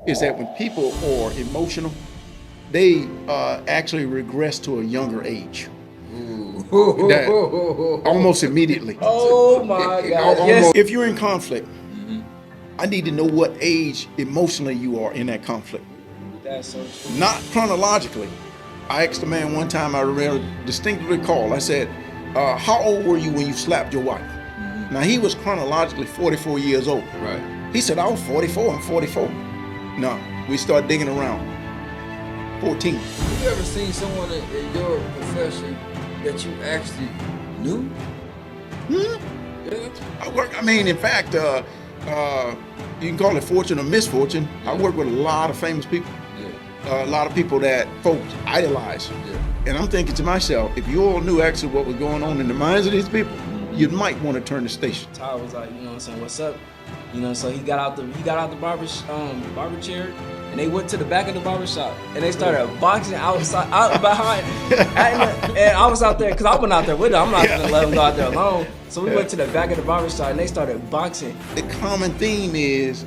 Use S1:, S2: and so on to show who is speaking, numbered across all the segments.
S1: is that when people are emotional, they actually regress to a younger age. That almost immediately.
S2: Oh my God! Yes.
S1: If you're in conflict, I need to know what age emotionally you are in that conflict.
S2: That's so true.
S1: Not chronologically. I asked a man one time, I remember distinctly recall, I said, how old were you when you slapped your wife? Now he was chronologically 44 years old.
S3: Right.
S1: He said, I was 44, I'm 44. No, we start digging around. 14.
S3: Have you ever seen someone in your profession that you actually knew? Yeah.
S1: In fact, you can call it fortune or misfortune. I work with a lot of famous people. A lot of people that folks idolize. And I'm thinking to myself, if you all knew actually what was going on in the minds of these people, you might want to turn the station.
S2: Ty was like, you know what I'm saying, what's up? You know, so he got out the barber chair, and they went to the back of the barber shop, and they started boxing out behind. And I was out there because I went out there with him. I'm not gonna let him go out there alone. So we went to the back of the barber shop, and they started boxing.
S1: The common theme is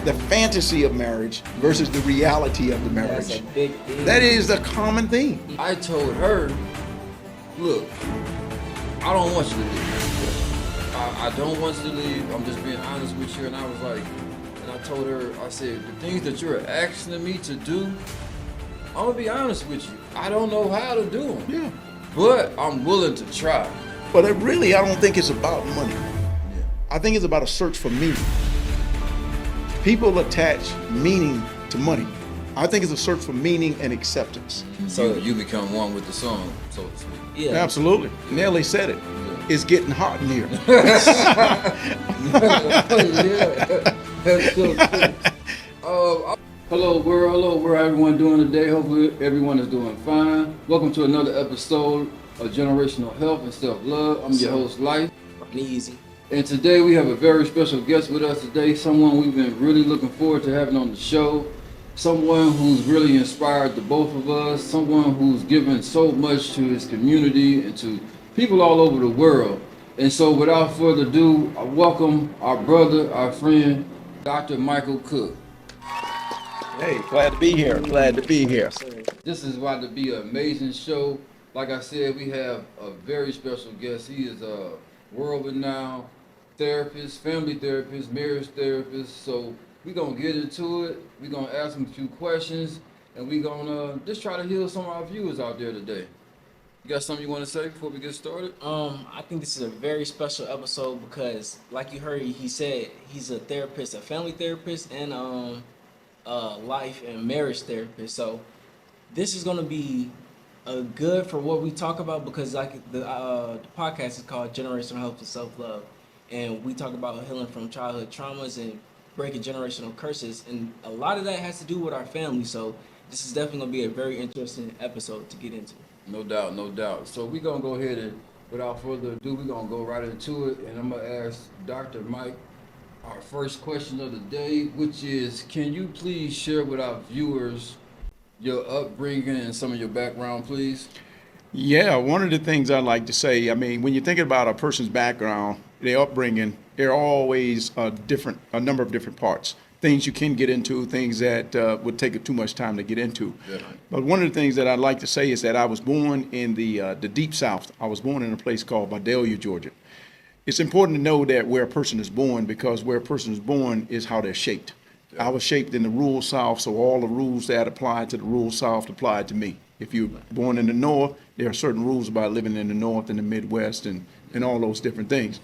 S1: the fantasy of marriage versus the reality of the marriage.
S2: That's a big thing.
S1: That is the common theme.
S3: I told her, look, I don't want you to leave. I don't want you to leave. I'm just being honest with you. And I was like, and I told her, I said, the things that you're asking me to do, I'm gonna be honest with you. I don't know how to do them.
S1: Yeah.
S3: But I'm willing to try.
S1: But I don't think it's about money. I think it's about a search for meaning. People attach meaning to money. I think it's a search for meaning and acceptance.
S3: So you become one with the song, so to speak.
S2: Yeah.
S1: Absolutely. Nelly said it. It's getting hot in here.
S3: That's so cool. Hello world, how everyone doing today? Hopefully everyone is doing fine. Welcome to another episode of Generational Health and Self-Love. I'm your host, Life.
S2: Easy.
S3: And today we have a very special guest with us today, someone we've been really looking forward to having on the show, someone who's really inspired the both of us, someone who's given so much to his community and to people all over the world. And so without further ado, I welcome our brother, our friend, Dr. Michael Cook.
S1: Hey, glad to be here. Glad to be here.
S3: This is about to be an amazing show. Like I said, we have a very special guest. He is a world-renowned therapist, family therapist, marriage therapist. So we're going to get into it. We're going to ask him a few questions. And we're going to just try to heal some of our viewers out there today. You got something you want to say before we get started?
S2: I think this is a very special episode because, like you heard, he said he's a therapist, a family therapist, and life and marriage therapist. So this is gonna be good for what we talk about because, like the podcast is called Generational Health and Self-Love, and we talk about healing from childhood traumas and breaking generational curses, and a lot of that has to do with our family. So this is definitely gonna be a very interesting episode to get into.
S3: No doubt, no doubt. So we're going to go ahead and, without further ado, we're going to go right into it. And I'm going to ask Dr. Mike our first question of the day, which is, can you please share with our viewers your upbringing and some of your background, please?
S1: Yeah, one of the things I like to say, when you're thinking about a person's background, their upbringing, there are always a number of different parts. Things you can get into, things that would take too much time to get into.
S3: Yeah.
S1: But one of the things that I'd like to say is that I was born in the Deep South. I was born in a place called Vidalia, Georgia. It's important to know that where a person is born, because where a person is born is how they're shaped. Yeah. I was shaped in the rural South, so all the rules that apply to the rural South applied to me. If you're born in the North, there are certain rules about living in the North and the Midwest and all those different things.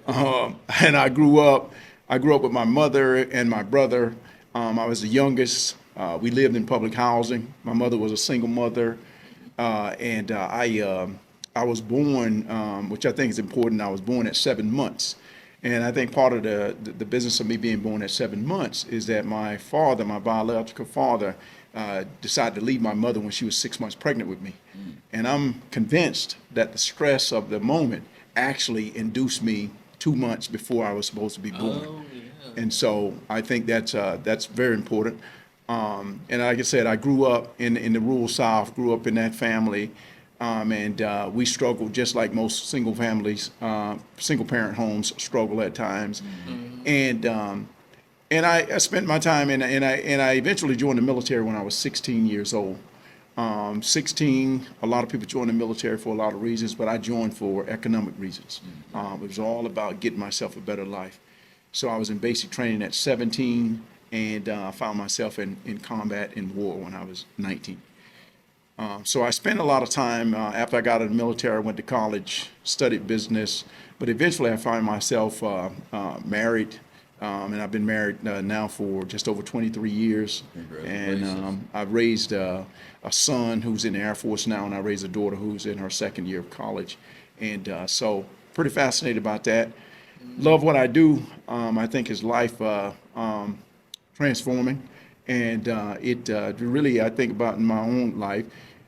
S1: And I grew up with my mother and my brother. I was the youngest. We lived in public housing. My mother was a single mother. I was born, which I think is important, I was born at 7 months. And I think part of the business of me being born at 7 months is that my father, my biological father, decided to leave my mother when she was 6 months pregnant with me. And I'm convinced that the stress of the moment actually induced me 2 months before I was supposed to be born.
S2: Oh, yeah.
S1: And so I think that's very important. And like I said, I grew up in the rural South, grew up in that family, and we struggled just like most single families, single parent homes struggle at times. Mm-hmm. And And I spent my time, and I eventually joined the military when I was 16 years old. 16, a lot of people join the military for a lot of reasons, but I joined for economic reasons. It was all about getting myself a better life. So I was in basic training at 17, and I found myself in combat in war when I was 19. So I spent a lot of time after I got out of the military. I went to college, studied business, but eventually I found myself married, and I've been married now for just over 23 years. And I've raised a son who's in the Air Force now, and I raised a daughter who's in her second year of college. And so pretty fascinated about that. Love what I do. I think his life transforming. And it really, I think about in my own life,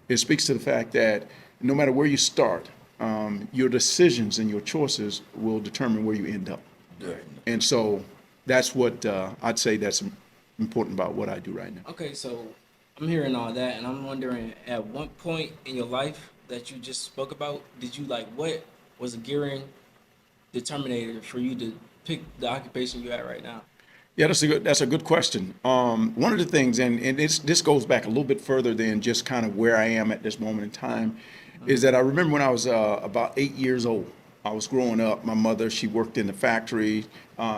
S1: it speaks to the fact that no matter where you start, your decisions and your choices will determine where you end up. And so that's what I'd say that's important about what I do right now.
S2: Okay, so I'm hearing all that, and I'm wondering, at one point in your life that you just spoke about, did you what was a gearing determinator for you to pick the occupation you're at right now?
S1: Yeah, that's a good question. One of the things, and this goes back a little bit further than just kind of where I am at this moment in time, is that I remember when I was about 8 years old. I was growing up. My mother, she worked in the factory,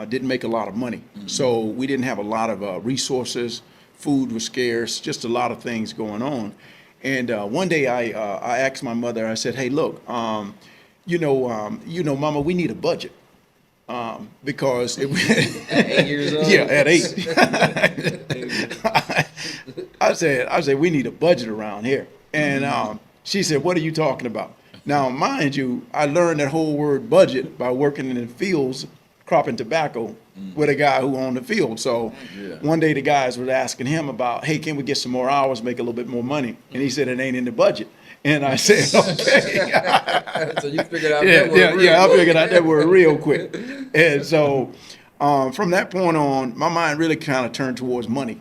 S1: didn't make a lot of money, so we didn't have a lot of resources. Food was scarce, just a lot of things going on. And one day I asked my mother. I said, "Hey, look, Mama, we need a budget." Because it,
S2: At 8 years old?
S1: yeah, at 8. I said, we need a budget around here. And she said, what are you talking about? Now, mind you, I learned that whole word budget by working in the fields, cropping tobacco with a guy who owned the field. So one day the guys were asking him about, hey, can we get some more hours, make a little bit more money? And he said, it ain't in the budget. And I said, okay.
S3: So you figured out
S1: Yeah,
S3: that word real
S1: I
S3: quick.
S1: figured out that word real quick. And so from that point on, my mind really kind of turned towards money.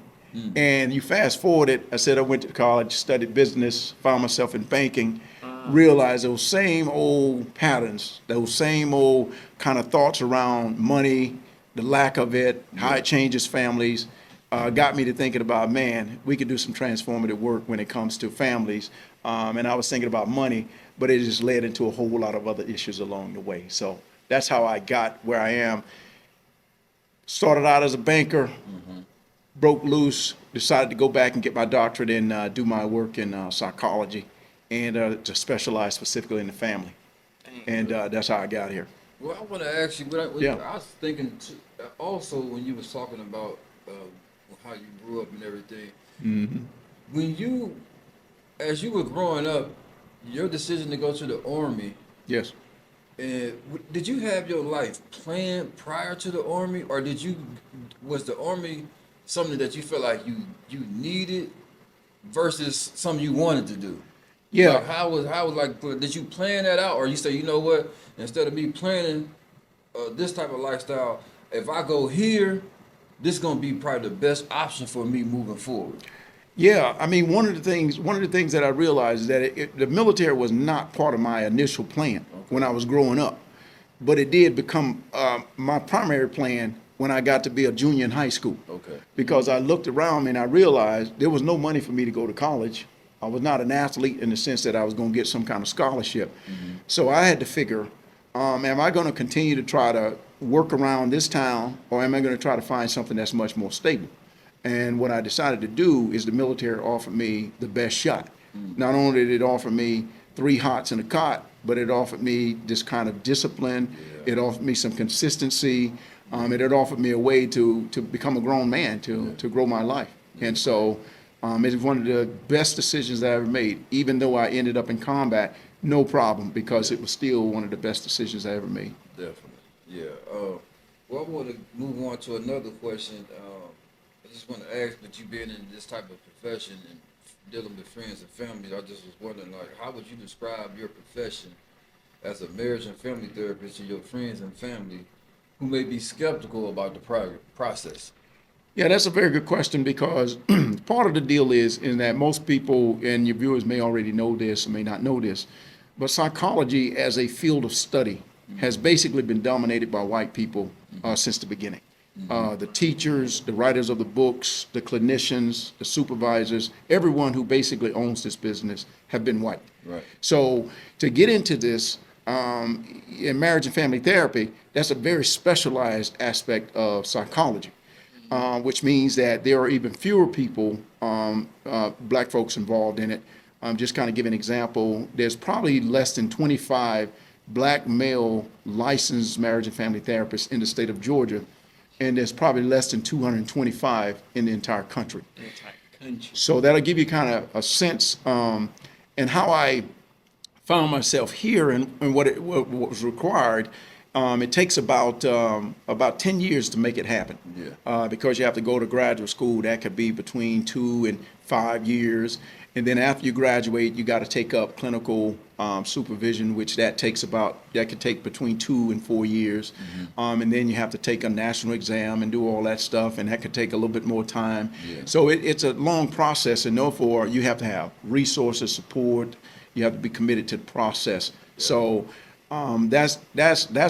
S1: And you fast forward it, I said I went to college, studied business, found myself in banking, realized those same old patterns, those same old kind of thoughts around money, the lack of it, how it changes families, got me to thinking about, man, we could do some transformative work when it comes to families. And I was thinking about money, but it just led into a whole lot of other issues along the way. So that's how I got where I am. Started out as a banker, broke loose, decided to go back and get my doctorate and do my work in psychology and to specialize specifically in the family. And that's how I got here.
S3: Well, I want to ask you, I was thinking also when you was talking about how you grew up and everything, when you, as you were growing up, your decision to go to the Army,
S1: Yes.
S3: did you have your life planned prior to the Army, or was the Army something that you felt like you needed versus something you wanted to do?
S1: Yeah.
S3: Like how was did you plan that out, or you say, you know what, instead of me planning this type of lifestyle, if I go here, this is gonna be probably the best option for me moving forward?
S1: Yeah, I mean, one of the things that I realized is that the military was not part of my initial plan when I was growing up, but it did become my primary plan when I got to be a junior in high school.
S3: Okay.
S1: Because I looked around me and I realized there was no money for me to go to college. I was not an athlete in the sense that I was going to get some kind of scholarship. So I had to figure, am I going to continue to try to work around this town, or am I going to try to find something that's much more stable? And what I decided to do is the military offered me the best shot. Not only did it offer me 3 hots in a cot, but it offered me this kind of discipline. It offered me some consistency. It had offered me a way to become a grown man, to grow my life. And so it was one of the best decisions I ever made, even though I ended up in combat, no problem, because it was still one of the best decisions I ever made.
S3: Definitely. Yeah. Well, I want to move on to another question. I just want to ask, but you being in this type of profession and dealing with friends and families, I just was wondering, like, how would you describe your profession as a marriage and family therapist to your friends and family who may be skeptical about the process?
S1: Yeah, that's a very good question, because part of the deal is in that most people, and your viewers may already know this or may not know this, but psychology as a field of study has basically been dominated by white people since the beginning. The teachers, the writers of the books, the clinicians, the supervisors, everyone who basically owns this business have been white.
S3: Right.
S1: So to get into this in marriage and family therapy, that's a very specialized aspect of psychology, which means that there are even fewer people, black folks involved in it. Just kind of give an example. There's probably less than 25 black male licensed marriage and family therapists in the state of Georgia, and there's probably less than 225 in the entire country.
S2: The entire country.
S1: So that'll give you kind of a sense, and how I found myself here and what was required. It takes about 10 years to make it happen.
S3: Yeah.
S1: Because you have to go to graduate school. That could be between 2 and 5 years. And then after you graduate, you got to take up clinical supervision, which that could take between 2 and 4 years. And then you have to take a national exam and do all that stuff, and that could take a little bit more time.
S3: Yeah.
S1: So it's a long process, and therefore you have to have resources, support. You have to be committed to the process. So that's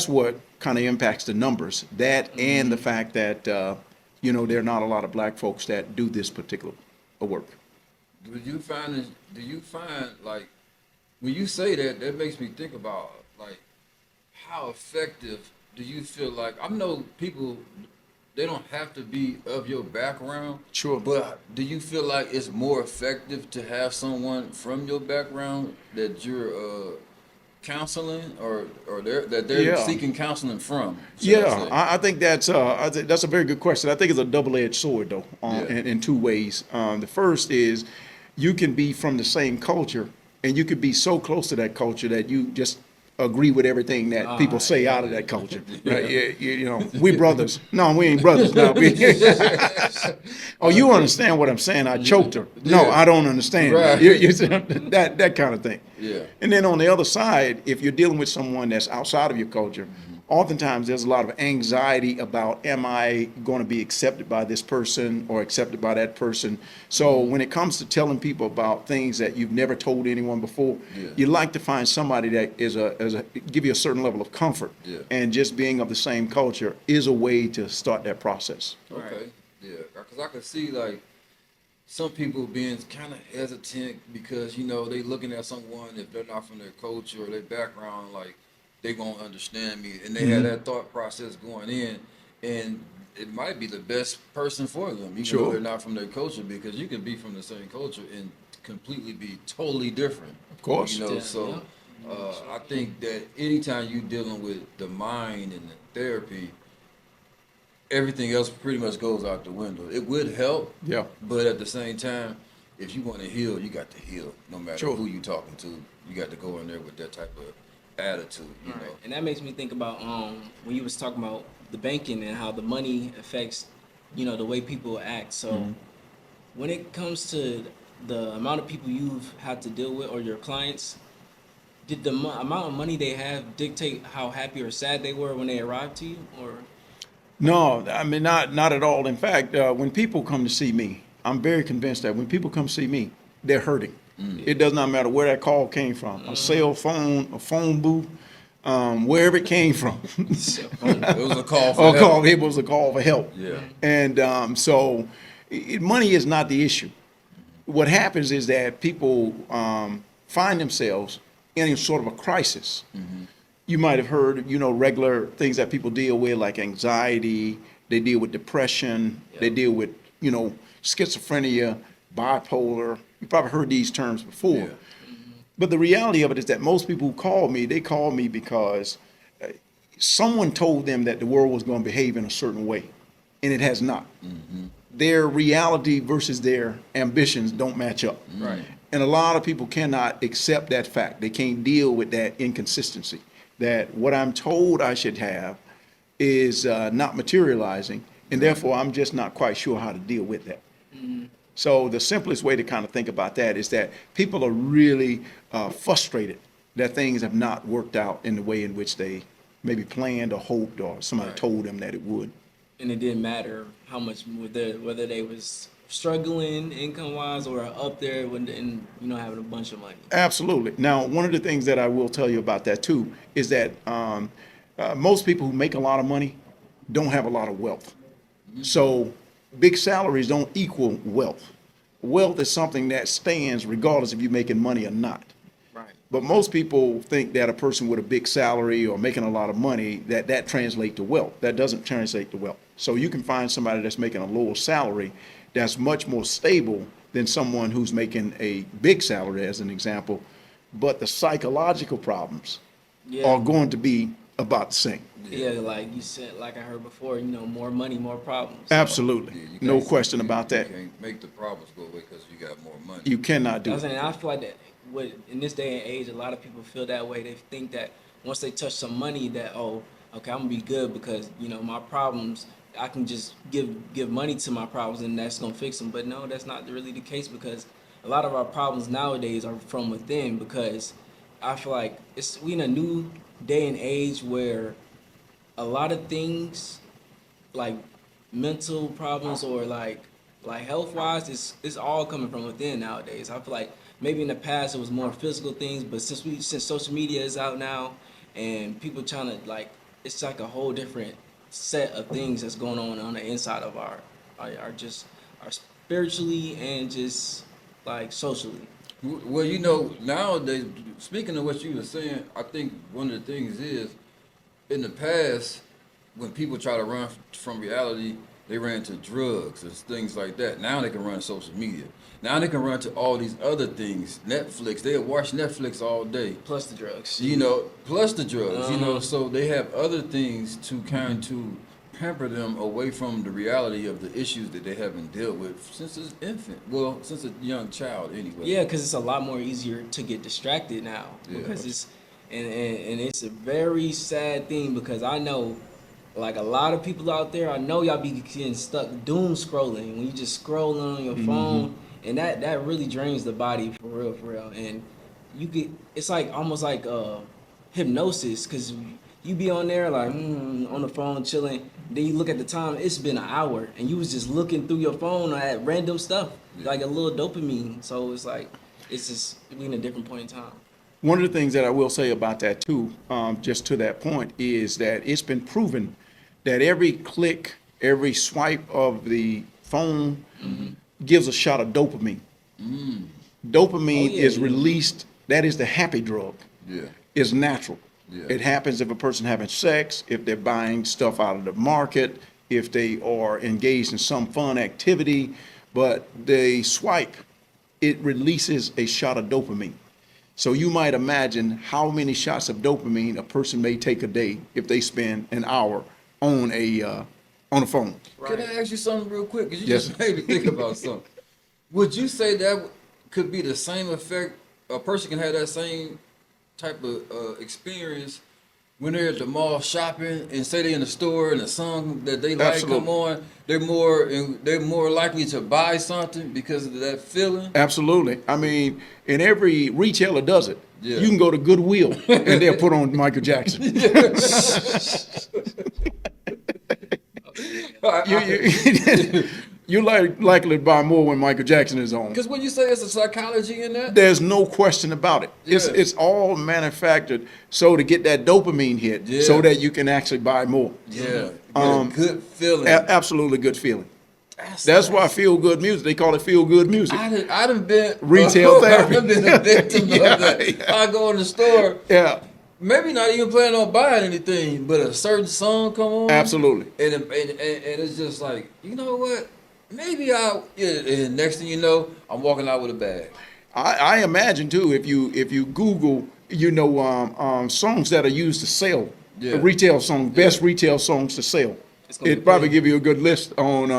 S1: what kind of impacts the numbers. That and the fact that there are not a lot of black folks that do this particular work.
S3: Do you find like when you say that, that makes me think about like how effective do you feel like? I know people, they don't have to be of your background.
S1: Sure.
S3: But do you feel like it's more effective to have someone from your background that you're counseling or they're
S1: Yeah.
S3: seeking counseling from? should I
S1: Yeah,
S3: say?
S1: I think that's a very good question. I think it's a double-edged sword, though, in two ways. The first is you can be from the same culture, and you could be so close to that culture that you just agree with everything that people say out of that culture. Right? We brothers. No, we ain't brothers. No, oh, you understand what I'm saying? I choked her. No,
S3: Yeah.
S1: I don't understand.
S3: Right.
S1: That kind of thing.
S3: Yeah.
S1: And then on the other side, if you're dealing with someone that's outside of your culture, oftentimes there's a lot of anxiety about, am I going to be accepted by this person or accepted by that person? So when it comes to telling people about things that you've never told anyone before,
S3: Yeah.
S1: you like to find somebody that give you a certain level of comfort.
S3: Yeah.
S1: And just being of the same culture is a way to start that process.
S3: Okay. Yeah. Because I could see like some people being kind of hesitant because they looking at someone, if they're not from their culture or their background, like they gonna understand me, and they have that thought process going in, and it might be the best person for them, even
S1: Sure.
S3: though they're not from their culture, because you can be from the same culture and completely be totally different.
S1: Of course.
S2: Yeah,
S3: So I think that anytime you're dealing with the mind and the therapy, everything else pretty much goes out the window. It would help,
S1: Yeah.
S3: but at the same time, if you want to heal, you got to heal. No matter
S1: Sure.
S3: who you talking to, you got to go in there with that type of attitude. You
S2: Right.
S3: know.
S2: And that makes me think about when you was talking about the banking and how the money affects, the way people act. So when it comes to the amount of people you've had to deal with or your clients, did the amount of money they have dictate how happy or sad they were when they arrived to you? Or
S1: No, I mean, not at all. In fact, when people come to see me, I'm very convinced that when people come see me, they're hurting. It does not matter where that call came from, a cell phone, a phone booth, wherever it came from.
S3: It was a call for
S1: Or
S3: help.
S1: it was a call for help.
S3: Yeah.
S1: And so money is not the issue. What happens is that people find themselves in a sort of a crisis. You might have heard, regular things that people deal with, like anxiety. They deal with depression. They deal with, schizophrenia, bipolar. You probably heard these terms before.
S3: Yeah.
S1: But the reality of it is that most people who call me, they call me because someone told them that the world was going to behave in a certain way, and it has not. Their reality versus their ambitions don't match up.
S2: Right.
S1: And a lot of people cannot accept that fact. They can't deal with that inconsistency, that what I'm told I should have is not materializing, and therefore I'm just not quite sure how to deal with that. So the simplest way to kind of think about that is that people are really frustrated that things have not worked out in the way in which they maybe planned or hoped, or somebody
S2: Right.
S1: told them that it would.
S2: and it didn't matter how much whether they was struggling income wise or up there and having a bunch of money.
S1: Absolutely. Now, one of the things that I will tell you about that too is that most people who make a lot of money don't have a lot of wealth. So big salaries don't equal wealth. Wealth is something that stands regardless if you're making money or not.
S2: Right.
S1: But most people think that a person with a big salary or making a lot of money, that translates to wealth. That doesn't translate to wealth. So you can find somebody that's making a lower salary that's much more stable than someone who's making a big salary, as an example. But the psychological problems
S2: Yeah.
S1: are going to be about the same.
S2: Yeah, like you said, like I heard before, more money, more problems. So
S1: Absolutely.
S3: Yeah, you
S1: No
S3: can't-
S1: question
S3: you-
S1: about
S3: you
S1: that.
S3: can't make the problems go away because you got more money.
S1: You cannot do
S2: that's
S1: it.
S2: and I feel like that in this day and age, a lot of people feel that way. They think that once they touch some money, that okay, I'm gonna be good because my problems. I can just give money to my problems and that's gonna fix them. But no, that's not really the case because a lot of our problems nowadays are from within. Because I feel like we in a new day and age where a lot of things like mental problems or like health wise it's all coming from within nowadays. I feel like maybe in the past it was more physical things, but since social media is out now and people trying to it's like a whole different set of things that's going on the inside of our just our spiritually and just like socially.
S3: Well, nowadays, speaking of what you were saying, I think one of the things is, in the past, when people try to run from reality, they ran to drugs and things like that. Now they can run to social media. Now they can run to all these other things. Netflix, they'll watch Netflix all day.
S2: Plus the drugs.
S3: Plus the drugs,
S2: Uh-huh.
S3: so they have other things to kind to pamper them away from the reality of the issues that they haven't dealt with since an infant. Well, since a young child, anyway.
S2: Yeah, because it's a lot more easier to get distracted now.
S3: Yeah.
S2: Because and it's a very sad thing because I know, like a lot of people out there, I know y'all be getting stuck doom scrolling when you just scrolling on your phone, and that really drains the body for real. And it's like almost like hypnosis because you be on there like on the phone chilling. Then you look at the time; it's been an hour, and you was just looking through your phone at random stuff, like a little dopamine. So it's like it's just we in a different point in time.
S1: One of the things that I will say about that too, just to that point, is that it's been proven that every click, every swipe of the phone gives a shot of dopamine. Dopamine
S2: Oh, yeah,
S1: is
S2: yeah.
S1: released. That is the happy drug.
S3: Yeah.
S1: It's natural.
S3: Yeah.
S1: It happens if a person having sex, if they're buying stuff out of the market, if they are engaged in some fun activity. But they swipe, it releases a shot of dopamine. So you might imagine how many shots of dopamine a person may take a day if they spend an hour on a phone.
S3: Can I ask you something real quick? Because you
S1: Yes.
S3: just made me think about something. Would you say that could be the same effect? A person can have that same type of experience when they're at the mall shopping and say they're in the store and a song that they like
S1: Absolutely.
S3: come on. They're more likely to buy something because of that feeling.
S1: Absolutely. I mean, and every retailer does it.
S3: Yeah.
S1: You can go to Goodwill and they'll put on Michael Jackson. You're likely to buy more when Michael Jackson is on.
S3: Because when you say it's a psychology in that,
S1: There's no question about it.
S3: Yeah.
S1: It's all manufactured so to get that dopamine hit, so
S3: Yeah.
S1: that you can actually buy more.
S3: yeah, get a good feeling.
S1: Absolutely good feeling. That's why feel good music. They call it feel good music.
S3: I done been
S1: Retail therapy.
S3: I've been a victim
S1: Yeah,
S3: of that.
S1: yeah.
S3: I go in the store,
S1: Yeah,
S3: maybe not even planning on buying anything, but a certain song come on,
S1: absolutely.
S3: and it's just like, you know what? Maybe and next thing you know, I'm walking out with a bag.
S1: I imagine too, if you Google, songs that are used to sell,
S3: Yeah.
S1: retail songs, best retail songs to sell.
S2: It's gonna be
S1: It'd probably
S2: crazy.
S1: give you a good list on,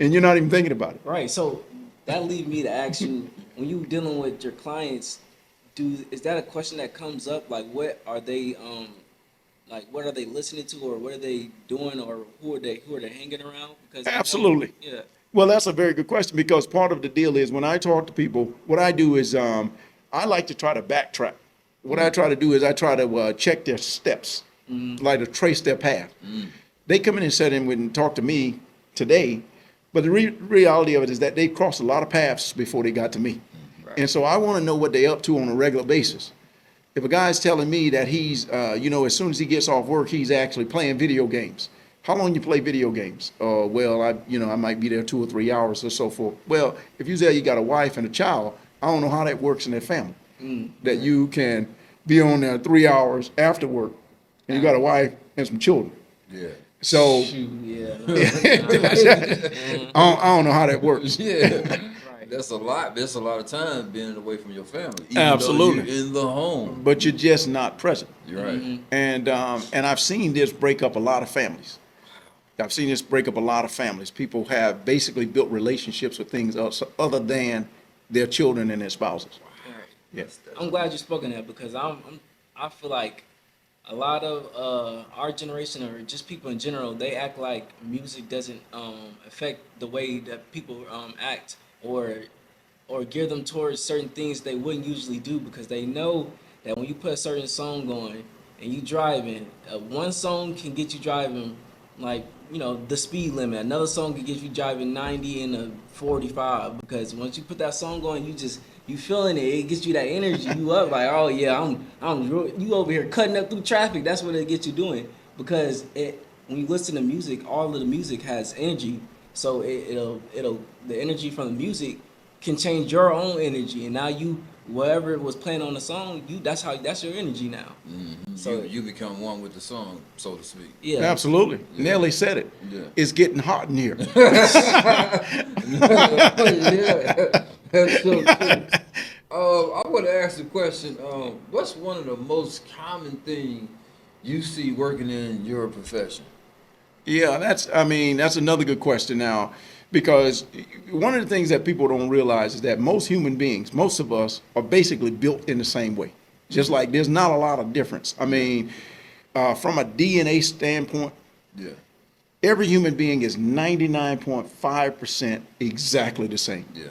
S1: and you're not even thinking about it.
S2: Right. So that leads me to ask you, when you dealing with your clients, is that a question that comes up? Like, what are they what are they listening to, or what are they doing, or who are they hanging around? Because I know-
S1: Absolutely.
S2: yeah.
S1: Well, that's a very good question, because part of the deal is when I talk to people, what I do is I like to try to backtrack. What I try to do is I try to check their steps, like to trace their path. They come in and sit in and talk to me today, but the reality of it is that they crossed a lot of paths before they got to me. And so I want to know what they're up to on a regular basis. If a guy's telling me that he's, as soon as he gets off work, he's actually playing video games, How long you play video games? Well, I might be there 2 or 3 hours or so forth. Well, if you say you got a wife and a child, I don't know how that works in that family. That you can be on there 3 hours after work, and you got a wife and some children.
S3: Yeah.
S1: So
S2: Shoot, yeah.
S1: I don't know how that works.
S3: Yeah.
S2: Right.
S3: That's a lot. That's a lot of time being away from your family. Even
S1: Absolutely.
S3: Though you're in the home.
S1: But you're just not present.
S3: You're right.
S1: And I've seen this break up a lot of families. I've seen this break up a lot of families. People have basically built relationships with things else other than their children and their spouses.
S2: Right.
S1: Yes.
S2: I'm glad you spoke on that because I feel like a lot of our generation or just people in general, they act like music doesn't affect the way that people act or gear them towards certain things they wouldn't usually do because they know that when you put a certain song on and you driving, one song can get you driving like the speed limit. Another song can get you driving 90 in a 45 because once you put that song on, you feeling it. It gets you that energy. You up like, oh yeah, you over here cutting up through traffic. That's what it gets you doing because when you listen to music, all of the music has energy. So it'll the energy from the music can change your own energy, and now whatever was playing on the song, that's your energy now.
S3: Mm-hmm.
S2: So
S3: you become one with the song, so to speak.
S2: yeah,
S1: Absolutely.
S3: Yeah.
S1: Nelly said it.
S3: Yeah.
S1: It's getting hot in here.
S3: Yeah, that's so true. I want to ask a question. What's one of the most common things you see working in your profession?
S1: Yeah, that's another good question now, because one of the things that people don't realize is that most human beings, most of us, are basically built in the same way. Just like there's not a lot of difference. I mean, from a DNA standpoint,
S3: Yeah.
S1: every human being is 99.5% exactly the same.
S3: Yeah.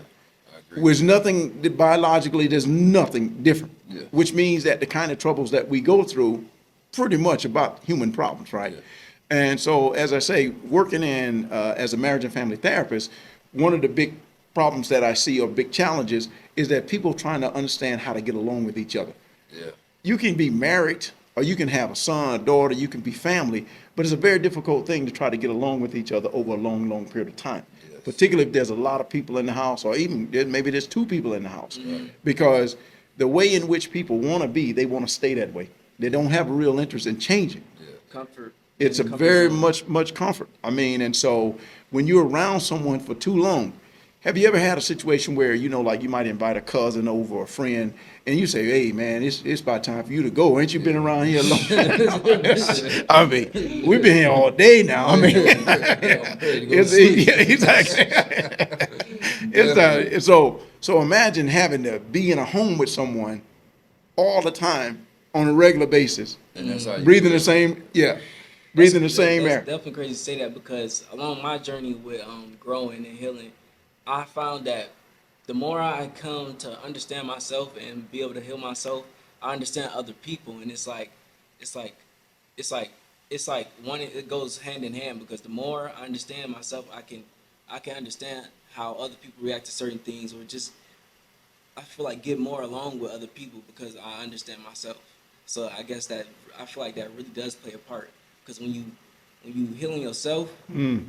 S3: I agree.
S1: There's nothing, biologically, there's nothing different.
S3: Yeah.
S1: Which means that the kind of troubles that we go through, pretty much about human problems, right?
S3: Yeah.
S1: And so, as I say, working in as a marriage and family therapist, one of the big problems that I see or big challenges is that people trying to understand how to get along with each other.
S3: Yeah.
S1: You can be married, or you can have a son, a daughter, you can be family, but it's a very difficult thing to try to get along with each other over a long, long period of time.
S3: Yes.
S1: Particularly if there's a lot of people in the house, or even maybe there's two people in the house.
S3: Mm-hmm.
S1: Because the way in which people want to be, they want to stay that way. They don't have a real interest in changing.
S3: Yeah.
S2: comfort.
S1: It's a
S2: comfort
S1: very
S2: zone.
S1: much comfort. I mean, and so when you're around someone for too long, have you ever had a situation where, like you might invite a cousin over or a friend, and you say, hey, man, it's about time for you to go. Ain't you been around here long? I mean, we've been here all day now. I mean, yeah, exactly. So imagine having to be in a home with someone all the time on a regular basis,
S3: And that's how you
S1: breathing
S3: feel.
S1: the same, breathing the same
S2: That's
S1: air.
S2: definitely crazy to say that because along my journey with growing and healing, I found that the more I come to understand myself and be able to heal myself, I understand other people, and it's like one, it goes hand in hand because the more I understand myself, I can understand how other people react to certain things, or just I feel like get more along with other people because I understand myself. So I guess that I feel like that really does play a part because when you healing yourself, you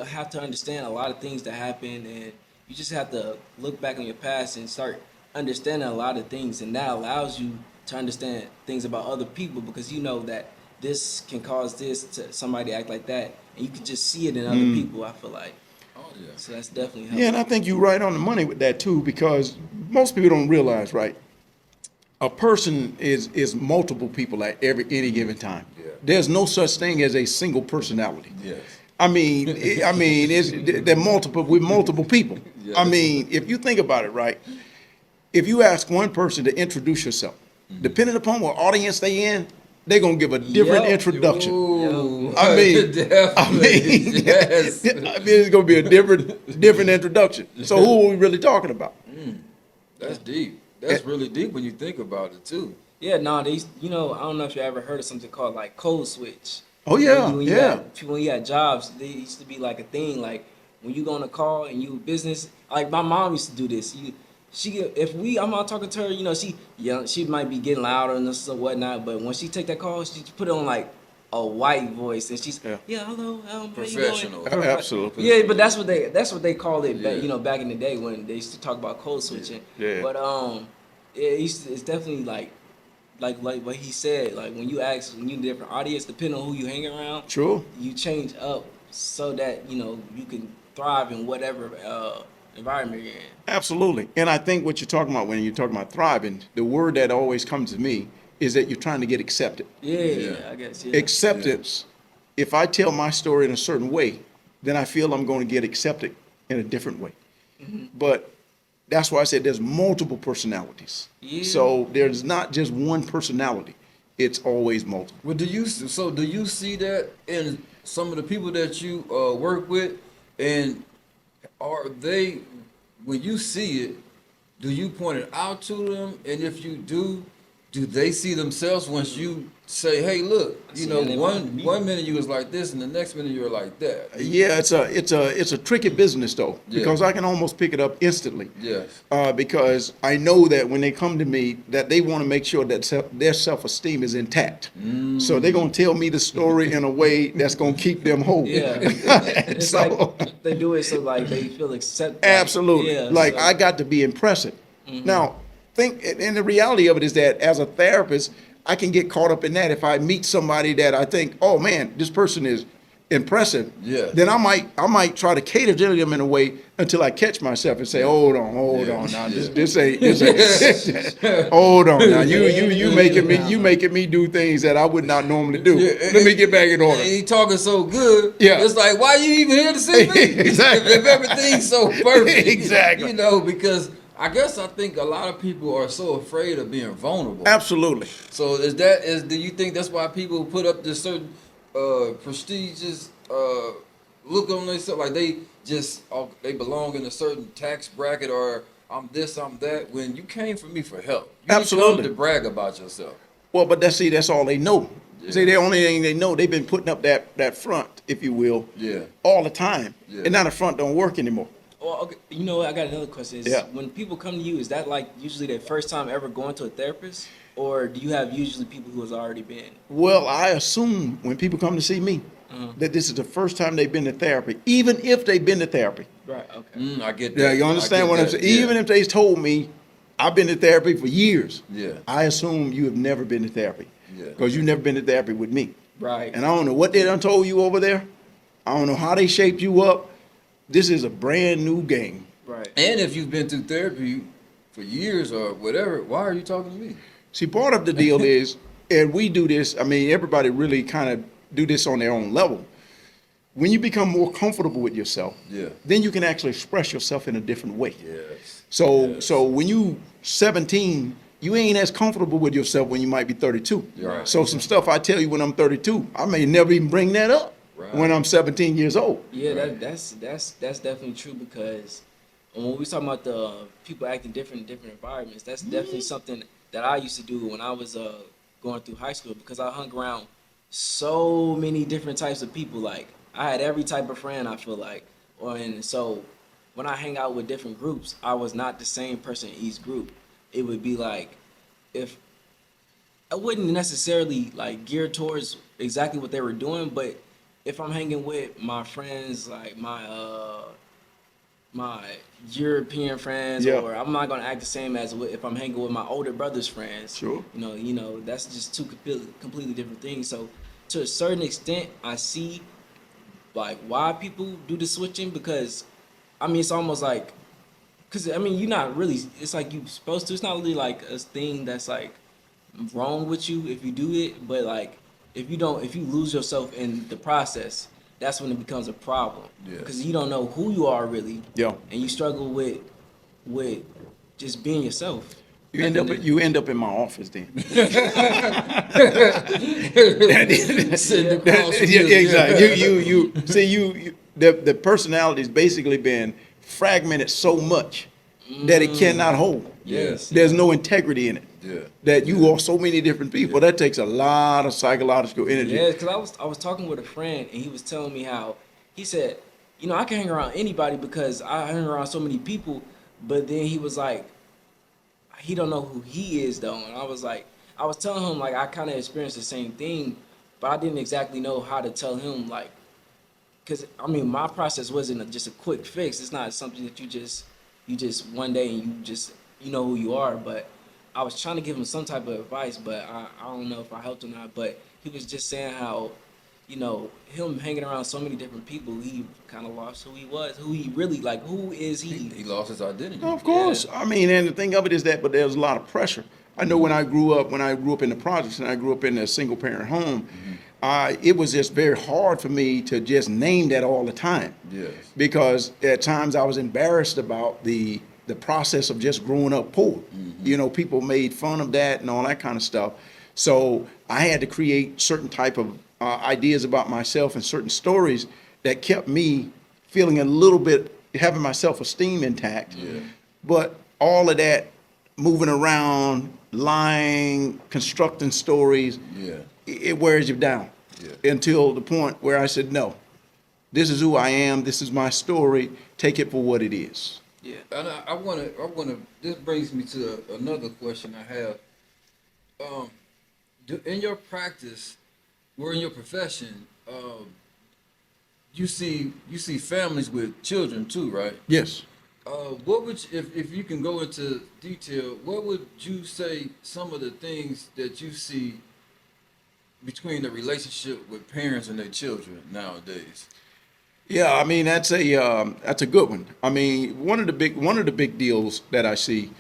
S2: have to understand a lot of things that happen, and you just have to look back on your past and start understanding a lot of things, and that allows you to understand things about other people because you know that this can cause this to somebody to act like that, and you can just see it in other people. I feel like
S3: Oh, yeah.
S2: so that's definitely
S1: Yeah, and
S2: helpful.
S1: I think you're right on the money with that too, because most people don't realize, right? A person is multiple people at any given time.
S3: Yeah.
S1: There's no such thing as a single personality.
S3: Yes.
S1: They're multiple with multiple people.
S3: Yes.
S1: I mean, if you think about it, right? If you ask one person to introduce yourself, depending upon what audience they in, they're gonna give a different
S2: Yup.
S1: introduction.
S3: Ooh,
S1: I mean,
S3: definitely. Yes.
S1: it's gonna be a different introduction. So who are we really talking about?
S3: That's deep. That's really deep when you think about it too.
S2: Yeah, no, I don't know if you ever heard of something called like code switch.
S1: Oh yeah,
S2: When you had jobs, they used to be like a thing. Like when you go on a call and you business, like my mom used to do this. I'm out talking to her, she might be getting louder and this or whatnot. But when she take that call, she put it on like a white voice, and she's
S1: Yeah.
S2: hello, how you
S3: Professional.
S2: doing?
S1: Absolutely.
S2: Yeah, but that's what they called it back,
S3: Yeah.
S2: back in the day when they used to talk about code switching.
S1: Yeah.
S2: But it's definitely like what he said. Like when you different audience, depending on who you hang around,
S1: True.
S2: you change up so that you can thrive in whatever environment you're in.
S1: Absolutely. And I think what you're talking about when you're talking about thriving, the word that always comes to me is that you're trying to get accepted.
S2: Yeah, I guess. Yeah.
S1: Acceptance, if I tell my story in a certain way, then I feel I'm going to get accepted in a different way. But that's why I said there's multiple personalities.
S2: Yeah.
S1: So there's not just one personality. It's always multiple.
S3: Well, do you see that in some of the people that you work with, and are they, when you see it, do you point it out to them, and if you do they see themselves once you say, hey, look, one minute you was like this, and the next minute you were like that?
S1: Yeah, it's a tricky business though, because I can almost pick it up instantly.
S3: Yes.
S1: Because I know that when they come to me, that they want to make sure that their self-esteem is intact. So they're gonna tell me the story in a way that's gonna keep them whole.
S2: Yeah, it's
S1: So-
S2: like they do it so like they feel accepted.
S1: Absolutely.
S2: Yeah,
S1: like
S2: so-
S1: I got to be impressive. Now, and the reality of it is that as a therapist, I can get caught up in that. If I meet somebody that I think, oh man, this person is impressive, then I might try to cater to them in a way until I catch myself and say, hold on now, this ain't hold on now, you making me do things that I would not normally do. Let me get back in order.
S3: And he talking so good.
S1: Yeah.
S3: It's like, why you even here to see me?
S1: Exactly.
S3: If everything's so perfect.
S1: Exactly.
S3: Because I think a lot of people are so afraid of being vulnerable.
S1: Absolutely.
S3: So do you think that's why people put up this certain prestigious look on themselves, like they belong in a certain tax bracket, or I'm this, I'm that, when you came for me for help. You
S1: Absolutely.
S3: didn't come to brag about yourself.
S1: Well, but that's all they know.
S3: Yeah.
S1: See, the only thing they know, they've been putting up that front, if you will, all the time.
S3: Yeah.
S1: And now the front don't work anymore.
S2: Well, okay, I got another question. When people come to you, is that like usually their first time ever going to a therapist, or do you have usually people who has already been?
S1: Well, I assume when people come to see me that this is the first time they've been to therapy, even if they've been to therapy.
S2: Right. Okay.
S3: I get that.
S1: Yeah, you understand what I'm saying? Even if they told me I've been to therapy for years, I assume you have never been to therapy. Because you've never been to therapy with me.
S2: Right.
S1: And I don't know what they done told you over there. I don't know how they shaped you up. This is a brand new game.
S2: Right.
S3: And if you've been through therapy for years or whatever, why are you talking to me?
S1: See, part of the deal is, and we do this, I mean, everybody really kind of do this on their own level. When you become more comfortable with yourself, then you can actually express yourself in a different way.
S3: Yes.
S1: So when you 17, you ain't as comfortable with yourself when you might be 32.
S3: Right.
S1: So some stuff I tell you when I'm 32, I may never even bring that up when I'm 17 years old.
S2: Yeah, that's definitely true, because when we talking about the people acting different in different environments, that's definitely something that I used to do when I was going through high school, because I hung around so many different types of people. Like I had every type of friend, I feel like, and so when I hang out with different groups, I was not the same person in each group. It would be like, if I wouldn't necessarily like gear towards exactly what they were doing, but if I'm hanging with my friends, like my European friends, or I'm not gonna act the same as if I'm hanging with my older brother's friends.
S1: Sure.
S2: That's just two completely different things. So to a certain extent, I see like why people do the switching, because I mean it's almost like, because I mean you're not really, it's like you're supposed to. It's not really like a thing that's like wrong with you if you do it, but like if you lose yourself in the process, that's when it becomes a problem. Because you don't know who you are really.
S1: Yeah.
S2: And you struggle with just being yourself.
S1: You end up in my office then.
S3: Sitting across from
S1: Yeah,
S3: you.
S1: exactly. You see the personality's basically been fragmented so much that it cannot hold.
S3: Yes.
S1: There's no integrity in it.
S3: Yeah.
S1: That you are so many different people. That takes a lot of psychological energy.
S2: Yeah, because I was talking with a friend, and he was telling me how, he said, I can hang around anybody because I hang around so many people, but then he was like, he don't know who he is though. And I was telling him like I kind of experienced the same thing but I didn't exactly know how to tell him, like, because I mean, my process wasn't just a quick fix. It's not something that you just one day and you know who you are. But I was trying to give him some type of advice, but I don't know if I helped or not. But he was just saying how, you know, him hanging around so many different people, he kind of lost who he was, who he really, like, who is
S3: He lost his identity.
S1: Of course. I mean, and the thing of it is that, but there's a lot of pressure. I know when I grew up in the projects and I grew up in a single parent home, it was just very hard for me to just name that all the time.
S3: Yes.
S1: Because at times I was embarrassed about the process of just growing up poor. You know, people made fun of that and all that kind of stuff. So I had to create certain type of ideas about myself and certain stories that kept me feeling a little bit, having my self-esteem intact.
S3: Yeah.
S1: But all of that moving around, lying, constructing stories,
S3: Yeah.
S1: it wears you down.
S3: Yeah.
S1: Until the point where I said, no, this is who I am. This is my story. Take it for what it is.
S2: Yeah.
S3: And I wanna. This brings me to another question I have. In your practice, or in your profession, you see families with children too, right?
S1: Yes.
S3: What would if you can go into detail? What would you say some of the things that you see between the relationship with parents and their children nowadays?
S1: Yeah, I mean that's a good one. I mean one of the big deals that I see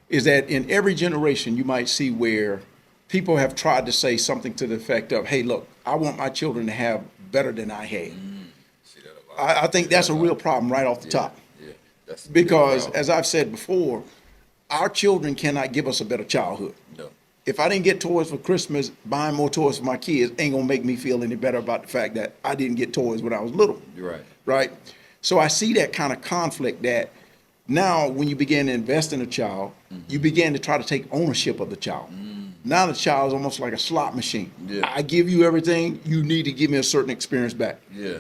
S1: is that in every generation you might see where people have tried to say something to the effect of, "Hey, look, I want my children to have better than I had."
S3: See that a lot.
S1: I think that's a real problem right off the top.
S3: Yeah, that's a big
S1: Because
S3: problem.
S1: as I've said before, our children cannot give us a better childhood.
S3: No.
S1: If I didn't get toys for Christmas, buying more toys for my kids ain't gonna make me feel any better about the fact that I didn't get toys when I was little.
S3: You're right.
S1: Right? So I see that kind of conflict that now when you begin to invest in a child, you begin to try to take ownership of the child. Now the child is almost like a slot machine.
S3: Yeah.
S1: I give you everything, you need to give me a certain experience back.
S3: Yeah.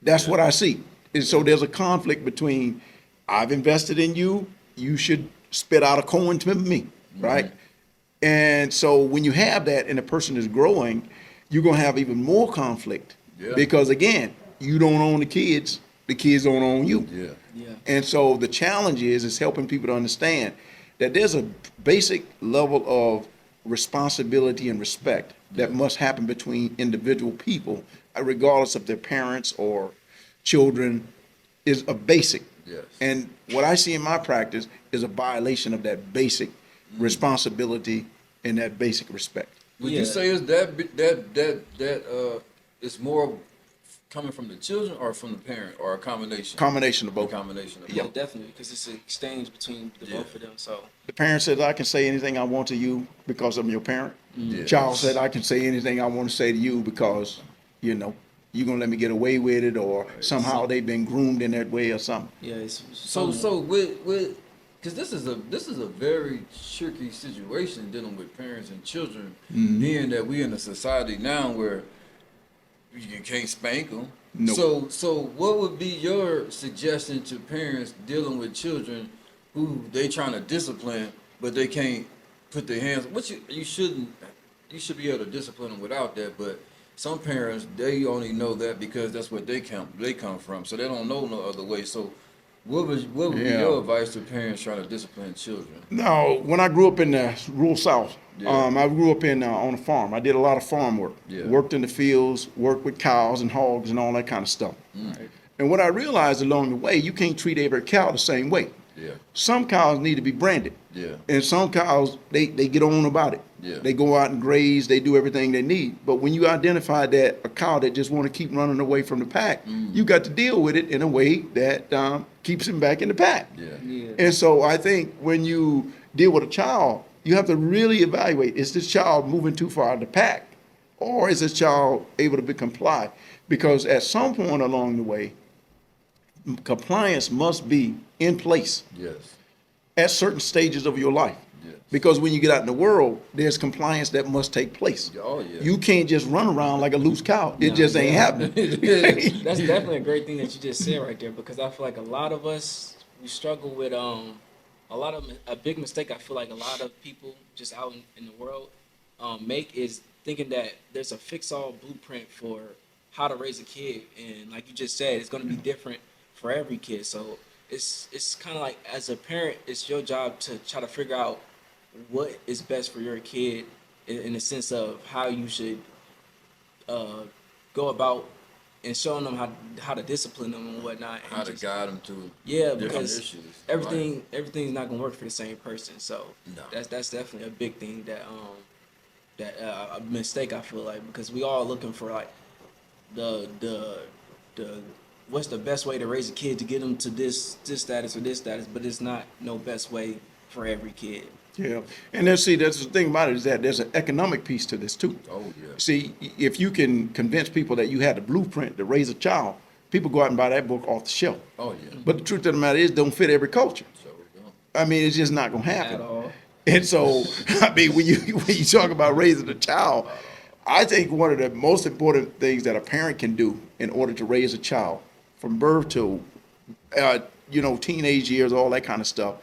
S1: That's what I see. And so there's a conflict between I've invested in you, you should spit out a coin to me, right? And so when you have that and a person is growing, you're gonna have even more conflict.
S3: Yeah.
S1: Because again, you don't own the kids don't own you.
S3: Yeah.
S2: Yeah.
S1: And so the challenge is helping people to understand that there's a basic level of responsibility and respect that must happen between individual people, regardless of their parents or children, is a basic.
S3: Yes.
S1: And what I see in my practice is a violation of that basic responsibility and that basic respect.
S3: Would
S2: Yeah.
S3: you say is that it's more coming from the children or from the parent or a combination?
S1: Combination of
S3: A
S1: both.
S3: combination of
S2: Yeah,
S3: both.
S2: definitely, because it's an exchange between the
S3: Yeah.
S2: both of them. So
S1: The parent says, I can say anything I want to you because I'm your parent.
S3: Yeah.
S1: Child said, I can say anything I want to say to you because, you're going to let me get away with it, or somehow they've been groomed in that way or something.
S2: yeah, it's
S3: So with because this is a very tricky situation dealing with parents and children, being that we in a society now where you can't spank them.
S1: No.
S3: So what would be your suggestion to parents dealing with children who they trying to discipline but they can't put their hands? Which you shouldn't. You should be able to discipline them without that, but some parents they only know that because that's what they come from, so they don't know no other way. So what would be
S1: Yeah.
S3: your advice to parents trying to discipline children?
S1: No, when I grew up in the rural South,
S3: Yeah.
S1: I grew up on a farm. I did a lot of farm work.
S3: Yeah.
S1: Worked in the fields, worked with cows and hogs and all that kind of stuff.
S2: Right.
S1: And what I realized along the way, you can't treat every cow the same way.
S3: Yeah,
S1: Some cows need to be branded.
S3: yeah,
S1: And some cows, they get on about it.
S3: Yeah.
S1: They go out and graze, they do everything they need. But when you identify that a cow that just want to keep running away from the pack, you got to deal with it in a way that keeps him back in the pack.
S3: yeah,
S2: Yeah.
S1: And so I think when you deal with a child, you have to really evaluate, is this child moving too far out of the pack? Or is this child able to comply? Because at some point along the way, compliance must be in place
S3: yes,
S1: at certain stages of your life.
S3: yes.
S1: Because when you get out in the world, there's compliance that must take place.
S3: Oh yeah.
S1: You can't just run around like a loose cow. It
S2: No,
S1: just ain't
S2: yeah.
S1: happening.
S2: That's definitely a great thing that you just said right there, because I feel like a lot of us, we struggle with a big mistake. I feel like a lot of people just out in the world make is thinking that there's a fix-all blueprint for how to raise a kid, and like you just said, it's going to be different for every kid. So it's kind of like, as a parent, it's your job to try to figure out what is best for your kid in the sense of how you should uh, go about and showing them how to discipline them and whatnot. And
S3: How to
S2: just,
S3: guide them to
S2: yeah,
S3: different
S2: because
S3: issues.
S2: everything's not gonna work for the same person. So
S3: No.
S2: that's definitely a big thing that a mistake, I feel like, because we all looking for like the what's the best way to raise a kid to get them to this status or this status, but it's not no best way for every kid.
S1: Yeah, and then see, that's the thing about it, is that there's an economic piece to this too.
S3: Oh yeah.
S1: See, if you can convince people that you had the blueprint to raise a child, people go out and buy that book off the shelf.
S3: Oh yeah.
S1: But the truth of the matter is, it don't fit every culture.
S3: So we go.
S1: I mean, it's just not gonna happen
S2: At all.
S1: And so, I mean, when you talk about raising a child, I think one of the most important things that a parent can do in order to raise a child from birth to, teenage years, all that kind of stuff,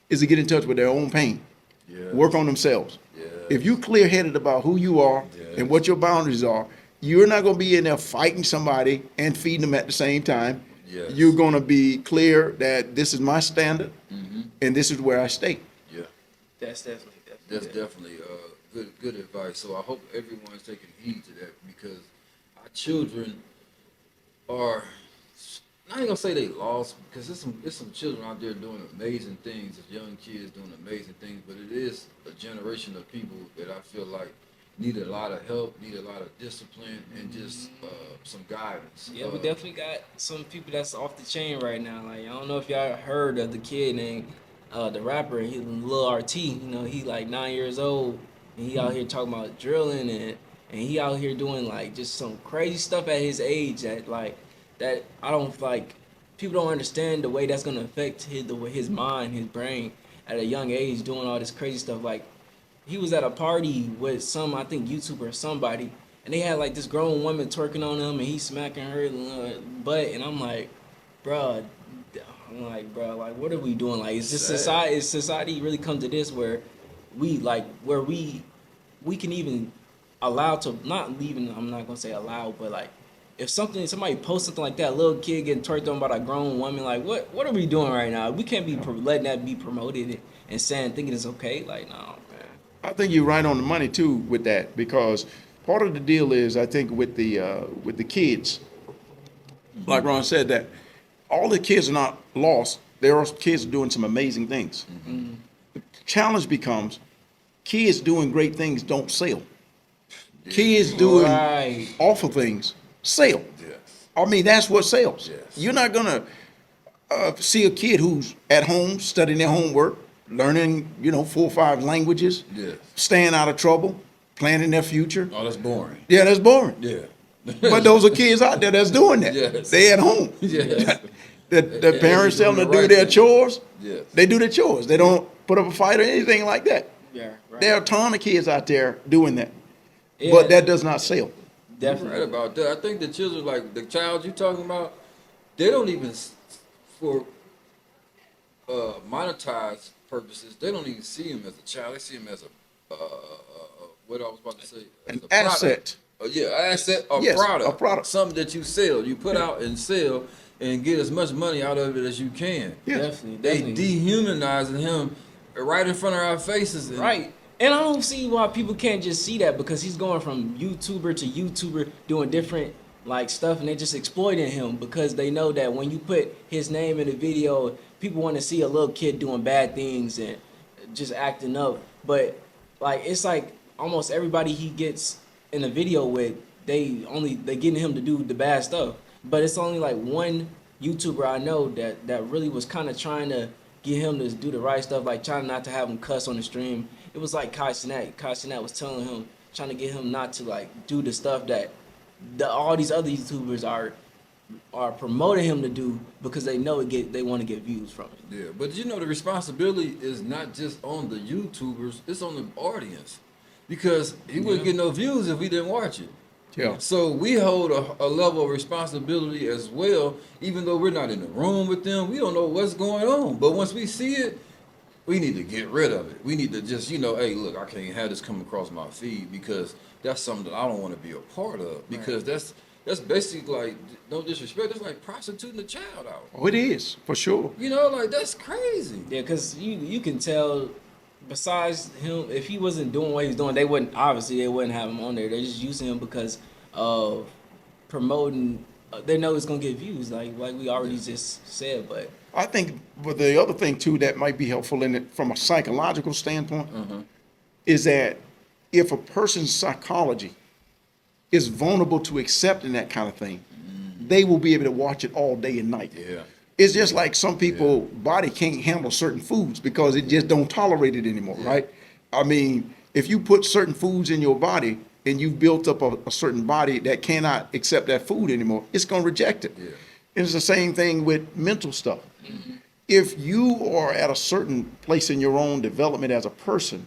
S1: is to get in touch with their own pain,
S3: Yeah.
S1: work on themselves.
S3: Yes.
S1: If you clear-headed about who you are
S3: Yes.
S1: and what your boundaries are, you're not going to be in there fighting somebody and feeding them at the same time.
S3: Yes.
S1: You're going to be clear that this is my standard and this is where I stay.
S3: Yeah.
S2: That's definitely
S3: That's
S2: good.
S3: definitely good advice. So I hope everyone's taking heed to that, because our children are, I ain't gonna say they lost, because there's some children out there doing amazing things, there's young kids doing amazing things, but it is a generation of people that I feel like need a lot of help, need a lot of discipline, and just some guidance.
S2: Yeah, we definitely got some people that's off the chain right now. Like, I don't know if y'all heard of the kid named the rapper, he Lil RT. He like 9 years old, and he out here talking about drilling, and he out here doing like just some crazy stuff at his age that I don't like. People don't understand the way that's gonna affect his mind, his brain at a young age, doing all this crazy stuff. Like, he was at a party with some, I think, YouTuber or somebody, and they had like this grown woman twerking on him, and he smacking her butt, and I'm like, bruh, like, what are we doing? Like, is this society? Is society really come to this where we can even allow to not even? I'm not gonna say allow, but like, if somebody posts something like that, little kid getting twerked on by a grown woman, like, what are we doing right now? We can't be letting that be promoted and saying, thinking it's okay. Like, no, man.
S1: I think you're right on the money too with that, because part of the deal is, I think, with the kids, like Ron said, that all the kids are not lost. There are kids doing some amazing things. The challenge becomes kids doing great things don't sell. Kids doing
S2: Right.
S1: awful things sell.
S3: Yes.
S1: I mean, that's what sells.
S3: Yes.
S1: You're not gonna see a kid who's at home studying their homework, learning, 4 or 5 languages,
S3: Yes.
S1: staying out of trouble, planning their future.
S3: Oh, that's boring.
S1: Yeah, that's boring.
S3: Yeah.
S1: But those are kids out there that's doing that.
S3: Yes.
S1: They at home.
S3: Yes.
S1: The parents tell them to
S3: doing the
S1: do
S3: right
S1: their
S3: thing.
S1: chores.
S3: Yes.
S1: They do their chores. They don't put up a fight or anything like that.
S2: Yeah, right.
S1: There are a ton of kids out there doing that.
S2: Yeah,
S1: But that does not sell.
S3: You're
S2: definitely.
S3: right about that. I think the children, like the child you talking about, they don't even, for monetized purposes, they don't even see him as a child. They see him as what I was about to say, as
S1: An
S3: a product.
S1: asset.
S3: Asset or
S1: Yes,
S3: product.
S1: a product.
S3: Something that you sell, you put out and sell, and get as much money out of it as you can.
S1: Yes.
S3: They
S2: Definitely.
S3: dehumanizing him right in front of our faces. And
S2: Right. And I don't see why people can't just see that, because he's going from YouTuber to YouTuber doing different like stuff, and they're just exploiting him because they know that when you put his name in a video, people want to see a little kid doing bad things and just acting up. But like, it's like almost everybody he gets in a video with, they getting him to do the bad stuff. But it's only like one YouTuber I know that really was kind of trying to get him to do the right stuff, like trying not to have him cuss on the stream. It was like Kai Cenat. Kai Cenat was telling him, trying to get him not to like do the stuff that all these other YouTubers are promoting him to do, because they know they want to get views from it.
S3: Yeah, but the responsibility is not just on the YouTubers, it's on the audience. Because he wouldn't get no views if we didn't watch it.
S1: Yeah.
S3: So we hold a level of responsibility as well, even though we're not in the room with them. We don't know what's going on. But once we see it, we need to get rid of it. We need to just, hey, look, I can't have this come across my feed because that's something that I don't want to be a part of because that's basically like, no disrespect, that's like prostituting a child out.
S1: Oh, it is, for sure.
S3: Like that's crazy.
S2: Yeah, because you can tell. Besides him, if he wasn't doing what he's doing, they wouldn't have him on there. They're just using him because of promoting. They know it's gonna get views, like we already just said. But
S1: I think, but the other thing too that might be helpful in it from a psychological standpoint is that if a person's psychology is vulnerable to accepting that kind of thing, they will be able to watch it all day and night.
S3: Yeah.
S1: It's just like some people body can't handle certain foods because it just don't tolerate it anymore, right? I mean, if you put certain foods in your body and you've built up a certain body that cannot accept that food anymore, it's going to reject it.
S3: Yeah.
S1: It's the same thing with mental stuff. If you are at a certain place in your own development as a person,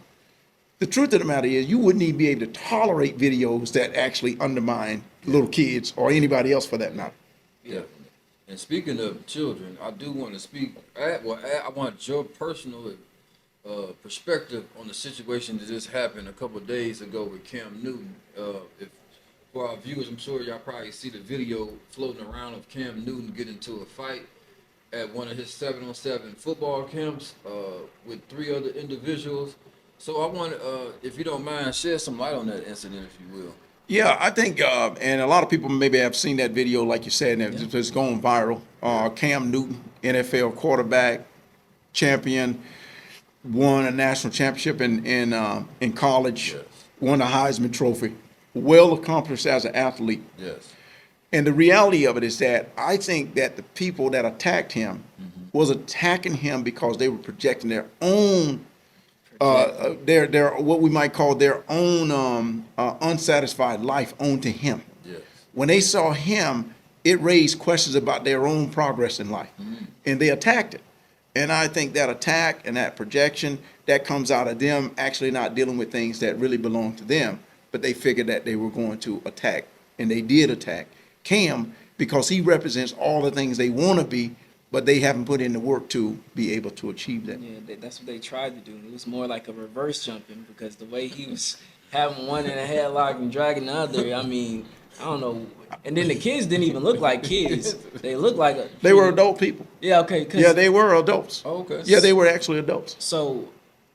S1: the truth of the matter is you wouldn't even be able to tolerate videos that actually undermine little kids or anybody else for that matter.
S3: Yeah. And speaking of children, I do want to speak. I want your personal perspective on the situation that just happened a couple of days ago with Cam Newton. If for our viewers, I'm sure y'all probably see the video floating around of Cam Newton getting into a fight at one of his 7-on-7 football camps with 3 other individuals. So I want, if you don't mind, shed some light on that incident, if you will.
S1: Yeah, I think, and a lot of people maybe have seen that video, like you said, and it's going viral. Cam Newton, NFL quarterback, champion, won a national championship in college, won a Heisman Trophy, well accomplished as an athlete.
S3: Yes.
S1: And the reality of it is that I think that the people that attacked him was attacking him because they were projecting their own their what we might call their own unsatisfied life onto him.
S3: Yes.
S1: When they saw him, it raised questions about their own progress in life, and they attacked it. And I think that attack and that projection that comes out of them actually not dealing with things that really belong to them, but they figured that they were going to attack, and they did attack Cam because he represents all the things they want to be, but they haven't put in the work to be able to achieve that.
S2: yeah, that's what they tried to do. It was more like a reverse jumping because the way he was having one in a headlock and dragging the other, I mean, I don't know. And then the kids didn't even look like kids. They looked like
S1: They were adult people.
S2: Yeah, okay.
S1: Yeah, they were adults.
S3: Oh, okay.
S1: Yeah, they were actually adults.
S2: So,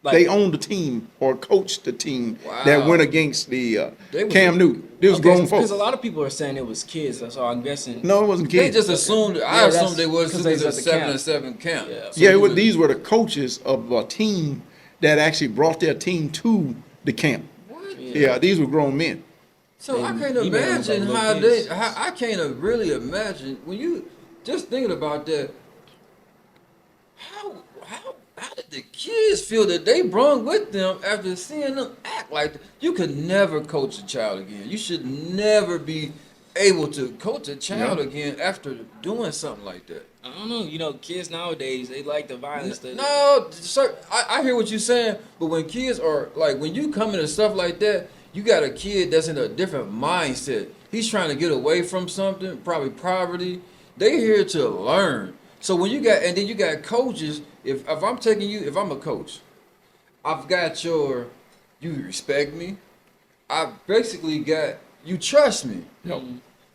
S2: like,
S1: They owned the team or coached the team that
S3: Wow.
S1: went against the
S3: They was-
S1: Cam Newton. They was grown folks.
S2: because a lot of people are saying it was kids. So I'm guessing.
S1: No, it wasn't
S3: They
S1: kids.
S3: just assumed.
S2: Yeah,
S3: I assumed
S2: that's-
S3: they was
S2: because
S3: because
S2: they
S3: it was
S2: was
S3: a
S2: at the camp.
S3: 7-on-7 camp.
S2: Yeah.
S3: So
S1: Yeah,
S3: he was-
S1: these were the coaches of a team that actually brought their team to the camp.
S3: What?
S1: Yeah, these were grown men.
S3: So I
S2: And
S3: can't
S2: he made them
S3: imagine
S2: like
S3: how
S2: little kids.
S3: I can't really imagine when you just thinking about that. How did the kids feel that they brung with them after seeing them act like that? You could never coach a child again. You should never be able to coach a child
S1: Yeah.
S3: again after doing something like that.
S2: I don't know. You know, kids nowadays they like the violence.
S3: No, sir, I hear what you're saying, but when kids are like, when you come into stuff like that, you got a kid that's in a different mindset. He's trying to get away from something, probably poverty. They're here to learn. So when you got, and then you got coaches. If I'm taking you, if I'm a coach, I've got you respect me. I basically got you trust me.
S1: Yep.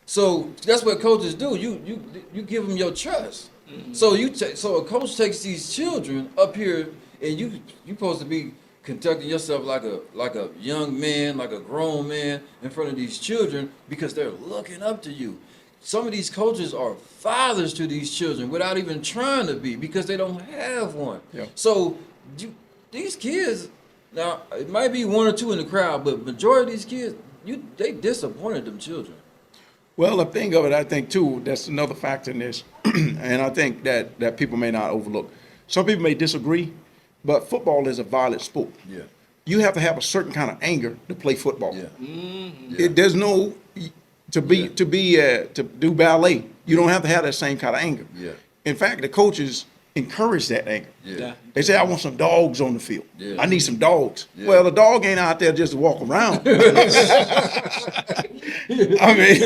S3: So that's what coaches do. You give them your trust. So so a coach takes these children up here, and you supposed to be conducting yourself like a young man, like a grown man in front of these children because they're looking up to you. Some of these coaches are fathers to these children without even trying to be because they don't have one.
S1: Yeah.
S3: So these kids, now it might be 1 or 2 in the crowd, but majority of these kids, they disappointed them children.
S1: Well, the thing of it, I think, too, that's another factor in this, and I think that people may not overlook. Some people may disagree, but football is a violent sport.
S3: Yeah.
S1: You have to have a certain kind of anger to play football.
S3: Yeah.
S1: There's no to do ballet. You don't have to have that same kind of anger.
S3: Yeah.
S1: In fact, the coaches encourage that anger.
S3: Yeah.
S1: They say, "I want some dogs on the field.
S3: Yeah.
S1: I need some dogs."
S3: Yeah.
S1: Well, the dog ain't out there just to walk around. I mean,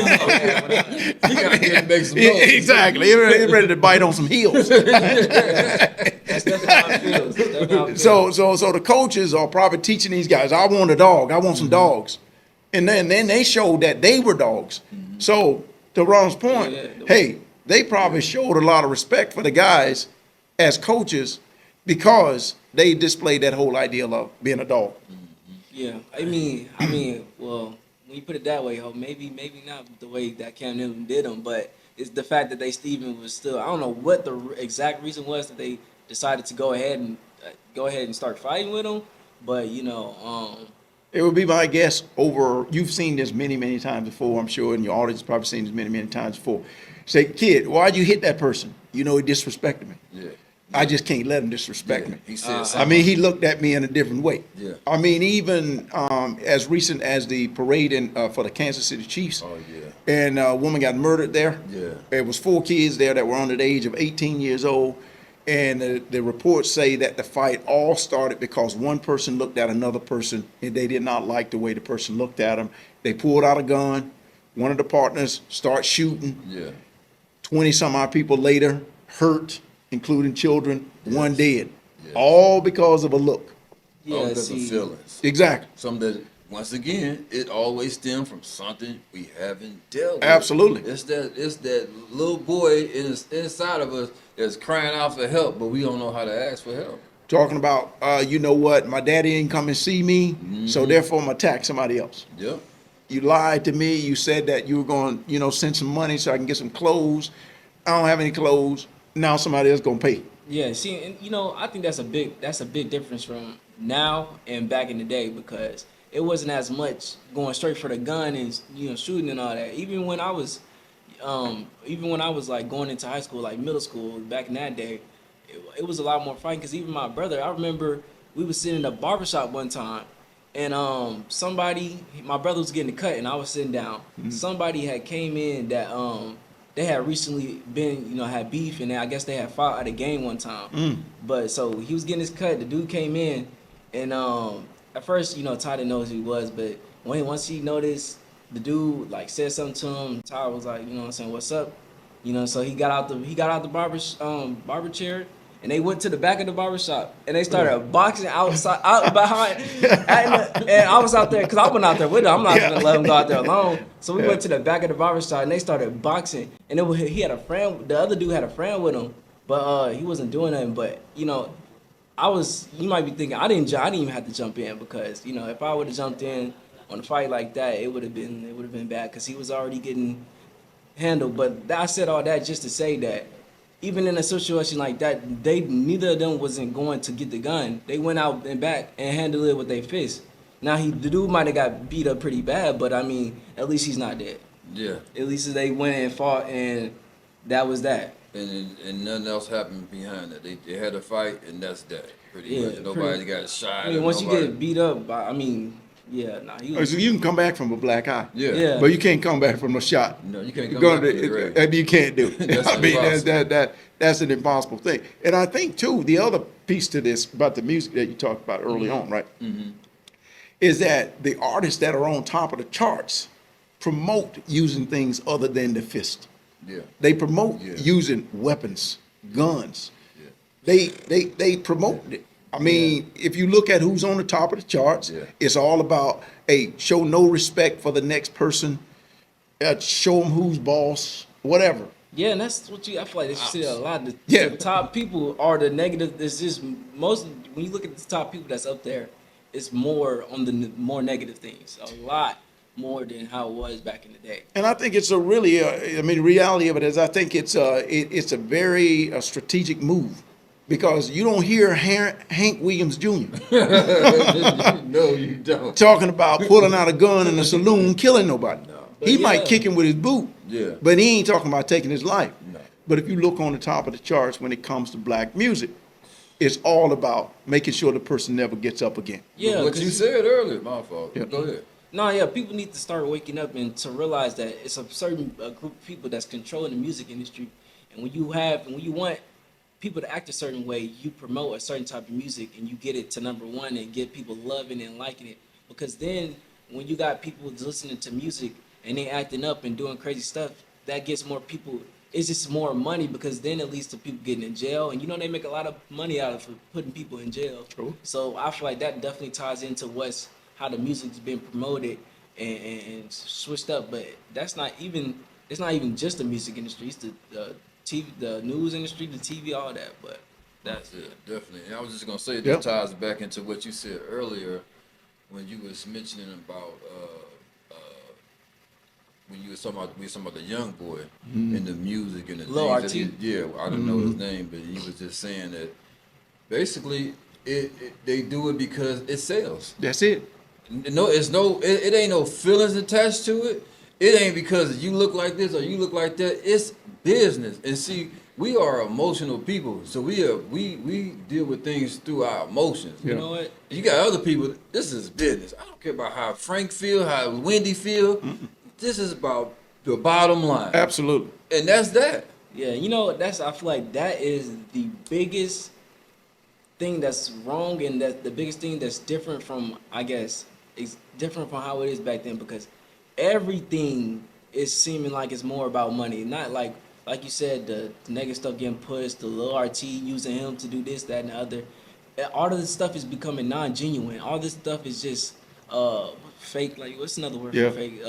S3: You gotta get make some noise.
S1: exactly. He's ready to bite on some heels.
S2: That's That's definitely how it feels. That's definitely how it feels.
S1: So the coaches are probably teaching these guys, I want a dog, I want some dogs. And then they showed that they were dogs. So to Ron's point,
S2: Yeah,
S1: hey, they probably showed a lot of respect for the guys as coaches because they displayed that whole idea of being a dog.
S2: Yeah, well, when you put it that way, maybe not the way that Cam Newton did them, but it's the fact that they Steven was still. I don't know what the exact reason was that they decided to go ahead and start fighting with him, but
S1: It would be my guess over, you've seen this many, many times before, I'm sure, and your audience has probably seen this many, many times before. Say, kid, why'd you hit that person? You know, he disrespected me.
S3: Yeah.
S1: I just can't let him disrespect me.
S3: He said
S1: I
S3: something.
S1: mean, he looked at me in a different way.
S3: Yeah.
S1: I mean, even as recent as the parade for the Kansas City Chiefs.
S3: Oh, yeah.
S1: And a woman got murdered there.
S3: Yeah.
S1: There was 4 kids there that were under the age of 18 years old. And the reports say that the fight all started because one person looked at another person and they did not like the way the person looked at them. They pulled out a gun. One of the partners started shooting.
S3: Yeah.
S1: 20 some odd people later hurt, including children, one dead.
S3: Yes.
S1: All because of a look.
S3: All
S2: yeah,
S3: because of
S2: see,
S3: feelings.
S1: Exactly.
S3: Something that, once again, it always stems from something we haven't dealt with.
S1: Absolutely.
S3: It's that little boy inside of us that's crying out for help, but we don't know how to ask for help.
S1: Talking about, you know what, my daddy didn't come and see me, so therefore I'm going to attack somebody else.
S3: Yep.
S1: You lied to me. You said that you were going to, send some money so I can get some clothes. I don't have any clothes. Now somebody else going to pay.
S2: Yeah, see, and I think that's a big difference from now and back in the day because it wasn't as much going straight for the gun and shooting and all that. Even when I was like going into high school, like middle school, back in that day, it was a lot more fighting. Because even my brother, I remember we was sitting in a barbershop one time, and my brother was getting a cut, and I was sitting down. Somebody had came in that they had recently been, had beef, and I guess they had fought at a game one time. But so he was getting his cut. The dude came in, and at first, Ty didn't know who he was, but once he noticed the dude like said something to him, Ty was like, saying, "What's up?" So he got out the barber chair. And they went to the back of the barbershop and they started boxing out behind. And I was out there because I went out there with him. I'm not going to let him go out there alone. So we went to the back of the barbershop and they started boxing. And he had a friend. The other dude had a friend with him, but he wasn't doing nothing. But you might be thinking I didn't even have to jump in because if I would have jumped in on a fight like that, it would have been bad because he was already getting handled. But I said all that just to say that. Even in a situation like that, neither of them wasn't going to get the gun. They went out and back and handled it with their fists. Now the dude might have got beat up pretty bad, but I mean, at least he's not dead.
S3: Yeah.
S2: At least they went and fought, and that was that.
S3: And nothing else happened behind that. They had a fight, and that's that. Pretty much.
S2: Yeah,
S3: Nobody got shot.
S2: I mean, once you
S3: nobody-
S2: get beat up, he was.
S1: So you can come back from a black eye.
S3: Yeah.
S2: Yeah.
S1: But you can't come back from a shot.
S3: No, you can't come
S1: Go
S3: back
S1: to
S3: to the grave.
S1: the, you can't do it.
S3: That's
S1: I mean,
S3: impossible.
S1: that's an impossible thing. And I think too, the other piece to this about the music that you talked about early on, right? Is that the artists that are on top of the charts promote using things other than the fist.
S3: Yeah.
S1: They promote
S3: Yeah.
S1: using weapons, guns.
S3: Yeah.
S1: They promote it. I mean, if you look at who's on the top of the charts,
S3: Yeah.
S1: it's all about, hey, show no respect for the next person, show them who's boss, whatever.
S2: Yeah, and that's what I feel like you see a lot.
S1: Yeah.
S2: The top people are the negative. This is most when you look at the top people that's up there, it's more on the more negative things. A lot more than how it was back in the day.
S1: And I think it's a really, the reality of it is I think it's a very strategic move because you don't hear Hank Williams Jr.
S3: No, you don't.
S1: talking about pulling out a gun in a saloon, killing nobody.
S3: No.
S1: He
S2: But
S1: might
S2: yeah.
S1: kick him with his boot,
S3: Yeah.
S1: but he ain't talking about taking his life.
S3: No.
S1: But if you look on the top of the charts when it comes to black music, it's all about making sure the person never gets up again.
S2: Yeah,
S3: What
S2: 'cause
S3: you said earlier, my fault.
S1: Yeah.
S3: Go ahead.
S2: No, yeah, people need to start waking up and to realize that it's a certain group of people that's controlling the music industry. And when you want people to act a certain way, you promote a certain type of music and you get it to number one and get people loving and liking it. Because then when you got people listening to music and they acting up and doing crazy stuff, that gets more people it's just more money because then it leads to people getting in jail, and they make a lot of money out of putting people in jail.
S1: True.
S2: So I feel like that definitely ties into how the music's been promoted and switched up. But that's not even it's not even just the music industry. It's the TV, the news industry, the TV, all that. But that's
S3: Yeah, definitely. And I was just gonna say
S1: Yep.
S3: this ties back into what you said earlier when you was mentioning about when you was talking about the young boy and the music and the
S2: Lil
S3: things that
S2: RT.
S3: yeah, I don't know his name, but he was just saying that basically they do it because it sells.
S1: That's it.
S3: No, it ain't no feelings attached to it. It ain't because you look like this or you look like that. It's business. And see, we are emotional people, so we deal with things through our emotions.
S2: you know what?
S3: You got other people. This is business. I don't care about how Frank feel, how Wendy feel. This is about the bottom line,
S1: Absolutely.
S3: and that's that.
S2: Yeah, I feel like that is the biggest thing that's wrong, and that the biggest thing that's different from, I guess, it's different from how it is back then, because everything is seeming like it's more about money. Not like you said, the negative stuff getting pushed, the little RT using him to do this, that, and the other. All of this stuff is becoming non-genuine. All this stuff is just fake. Like, what's another word
S1: Yeah.
S2: for fake?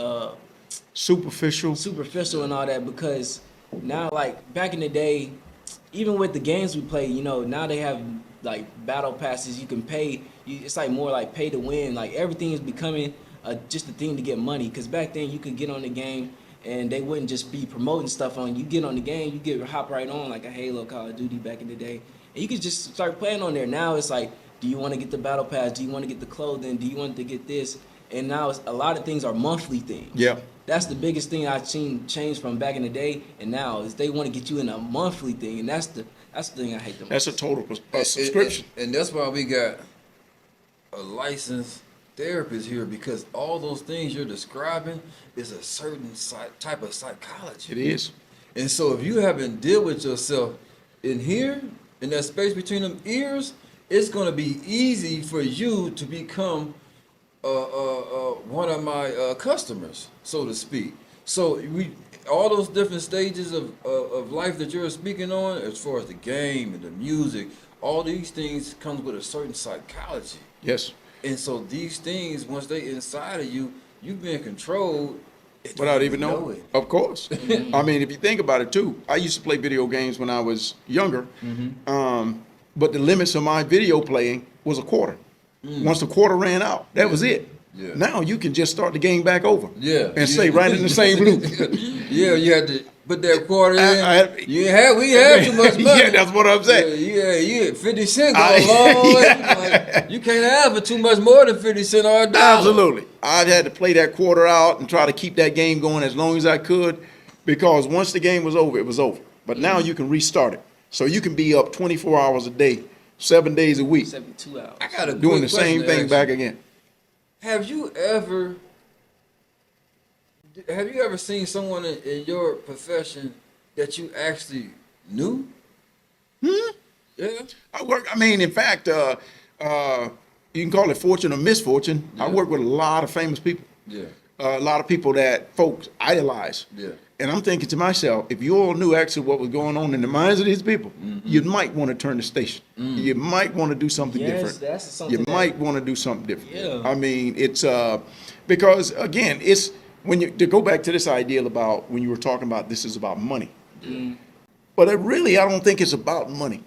S1: Superficial.
S2: Superficial and all that, because now, like back in the day, even with the games we play, now they have like battle passes. You can pay. It's like more like pay to win. Like everything is becoming just a thing to get money. Because back then you could get on the game and they wouldn't just be promoting stuff on you. Get on the game, you hop right on like a Halo, Call of Duty back in the day, and you could just start playing on there. Now it's like, do you want to get the battle pass? Do you want to get the clothing? Do you want to get this? And now a lot of things are monthly things.
S1: Yeah.
S2: That's the biggest thing I've seen change from back in the day and now, is they want to get you in a monthly thing, and that's the thing I hate the most.
S1: That's a total subscription.
S3: And that's why we got a licensed therapist here, because all those things you're describing is a certain type of psychology.
S1: It is.
S3: And so if you haven't dealt with yourself in here, in that space between them ears, it's going to be easy for you to become one of my customers, so to speak. So all those different stages of life that you're speaking on, as far as the game and the music, all these things comes with a certain psychology.
S1: Yes.
S3: And so these things, once they inside of you, you've been controlled
S1: Without even knowing.
S3: it.
S1: Of course. I mean, if you think about it too, I used to play video games when I was younger, but the limits of my video playing was a quarter. Once the quarter ran out, that was it.
S3: Yeah.
S1: Now you can just start the game back over.
S3: Yeah.
S1: And stay right in the same loop.
S3: Yeah, you had to put that quarter in.
S1: We
S3: had too much money.
S1: Yeah, that's what I'm saying.
S3: Yeah, 50 Cent go a long way. Like, you can't have for too much more than 50 Cent or $1.
S1: Absolutely. I had to play that quarter out and try to keep that game going as long as I could, because once the game was over, it was over. But now you can restart it. So you can be up 24 hours a day, 7 days a week,
S2: 72 hours.
S3: I got a
S1: doing
S3: quick
S1: the same
S3: question to
S1: thing
S3: ask
S1: back
S3: you.
S1: again.
S3: Have you ever seen someone in your profession that you actually knew? Yeah.
S1: I mean, in fact, you can call it fortune or misfortune. I
S3: Yeah.
S1: work with a lot of famous people.
S3: Yeah.
S1: A lot of people that folks idolize.
S3: Yeah.
S1: And I'm thinking to myself, if you all knew actually what was going on in the minds of these people, you might want to turn the station. You might want to do something
S2: Yes,
S1: different.
S2: that's something
S1: You
S2: that-
S1: might want to do something different.
S2: Yeah.
S1: I mean, it's because again, it's when you to go back to this idea about when you were talking about this is about money. But I don't think it's about money.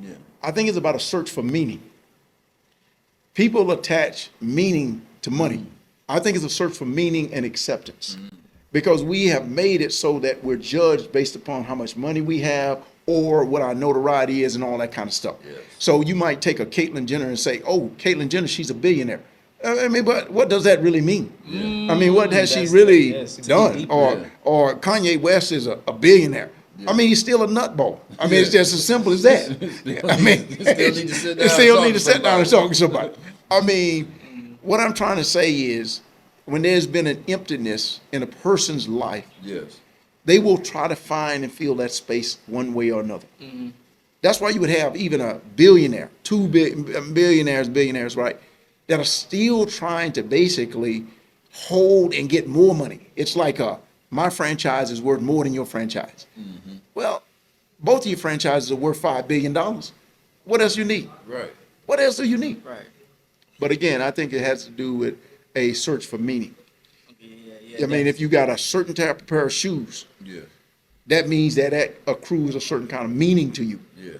S3: Yeah.
S1: I think it's about a search for meaning. People attach meaning to money. I think it's a search for meaning and acceptance, because we have made it so that we're judged based upon how much money we have or what our notoriety is and all that kind of stuff.
S3: Yes.
S1: So you might take a Caitlyn Jenner and say, oh, Caitlyn Jenner, she's a billionaire. I mean, but what does that really mean? I mean, what has she
S2: That's-
S1: really
S2: yes, it's
S1: done?
S2: deep.
S1: Or Kanye West is a billionaire. I mean, he's still a nutball. I mean, it's just as simple as that. I mean,
S3: Still need to sit down
S1: you still
S3: and
S1: need
S3: talk
S1: to sit down and
S3: somebody.
S1: talk to somebody. I mean, what I'm trying to say is, when there's been an emptiness in a person's life,
S3: Yes.
S1: they will try to find and fill that space one way or another. That's why you would have even a billionaire, billionaires, right, that are still trying to basically hold and get more money. It's like my franchise is worth more than your franchise. Well, both of your franchises are worth $5 billion. What else you need?
S3: Right.
S1: What else do you need?
S2: Right.
S1: But again, I think it has to do with a search for meaning.
S2: Yeah.
S1: I mean, if you got a certain type of pair of shoes,
S3: Yeah.
S1: that means that accrues a certain kind of meaning to you.
S3: Yeah.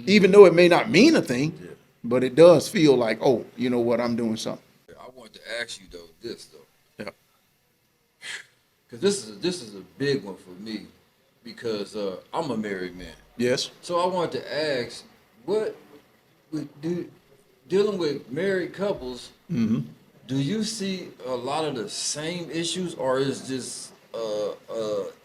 S1: Even though it may not mean a thing,
S3: Yeah.
S1: but it does feel like, oh, you know what, I'm doing something.
S3: I wanted to ask you this
S1: Yeah.
S3: because this is a big one for me, because I'm a married man.
S1: Yes.
S3: So I wanted to ask, what dealing with married couples, do you see a lot of the same issues, or is just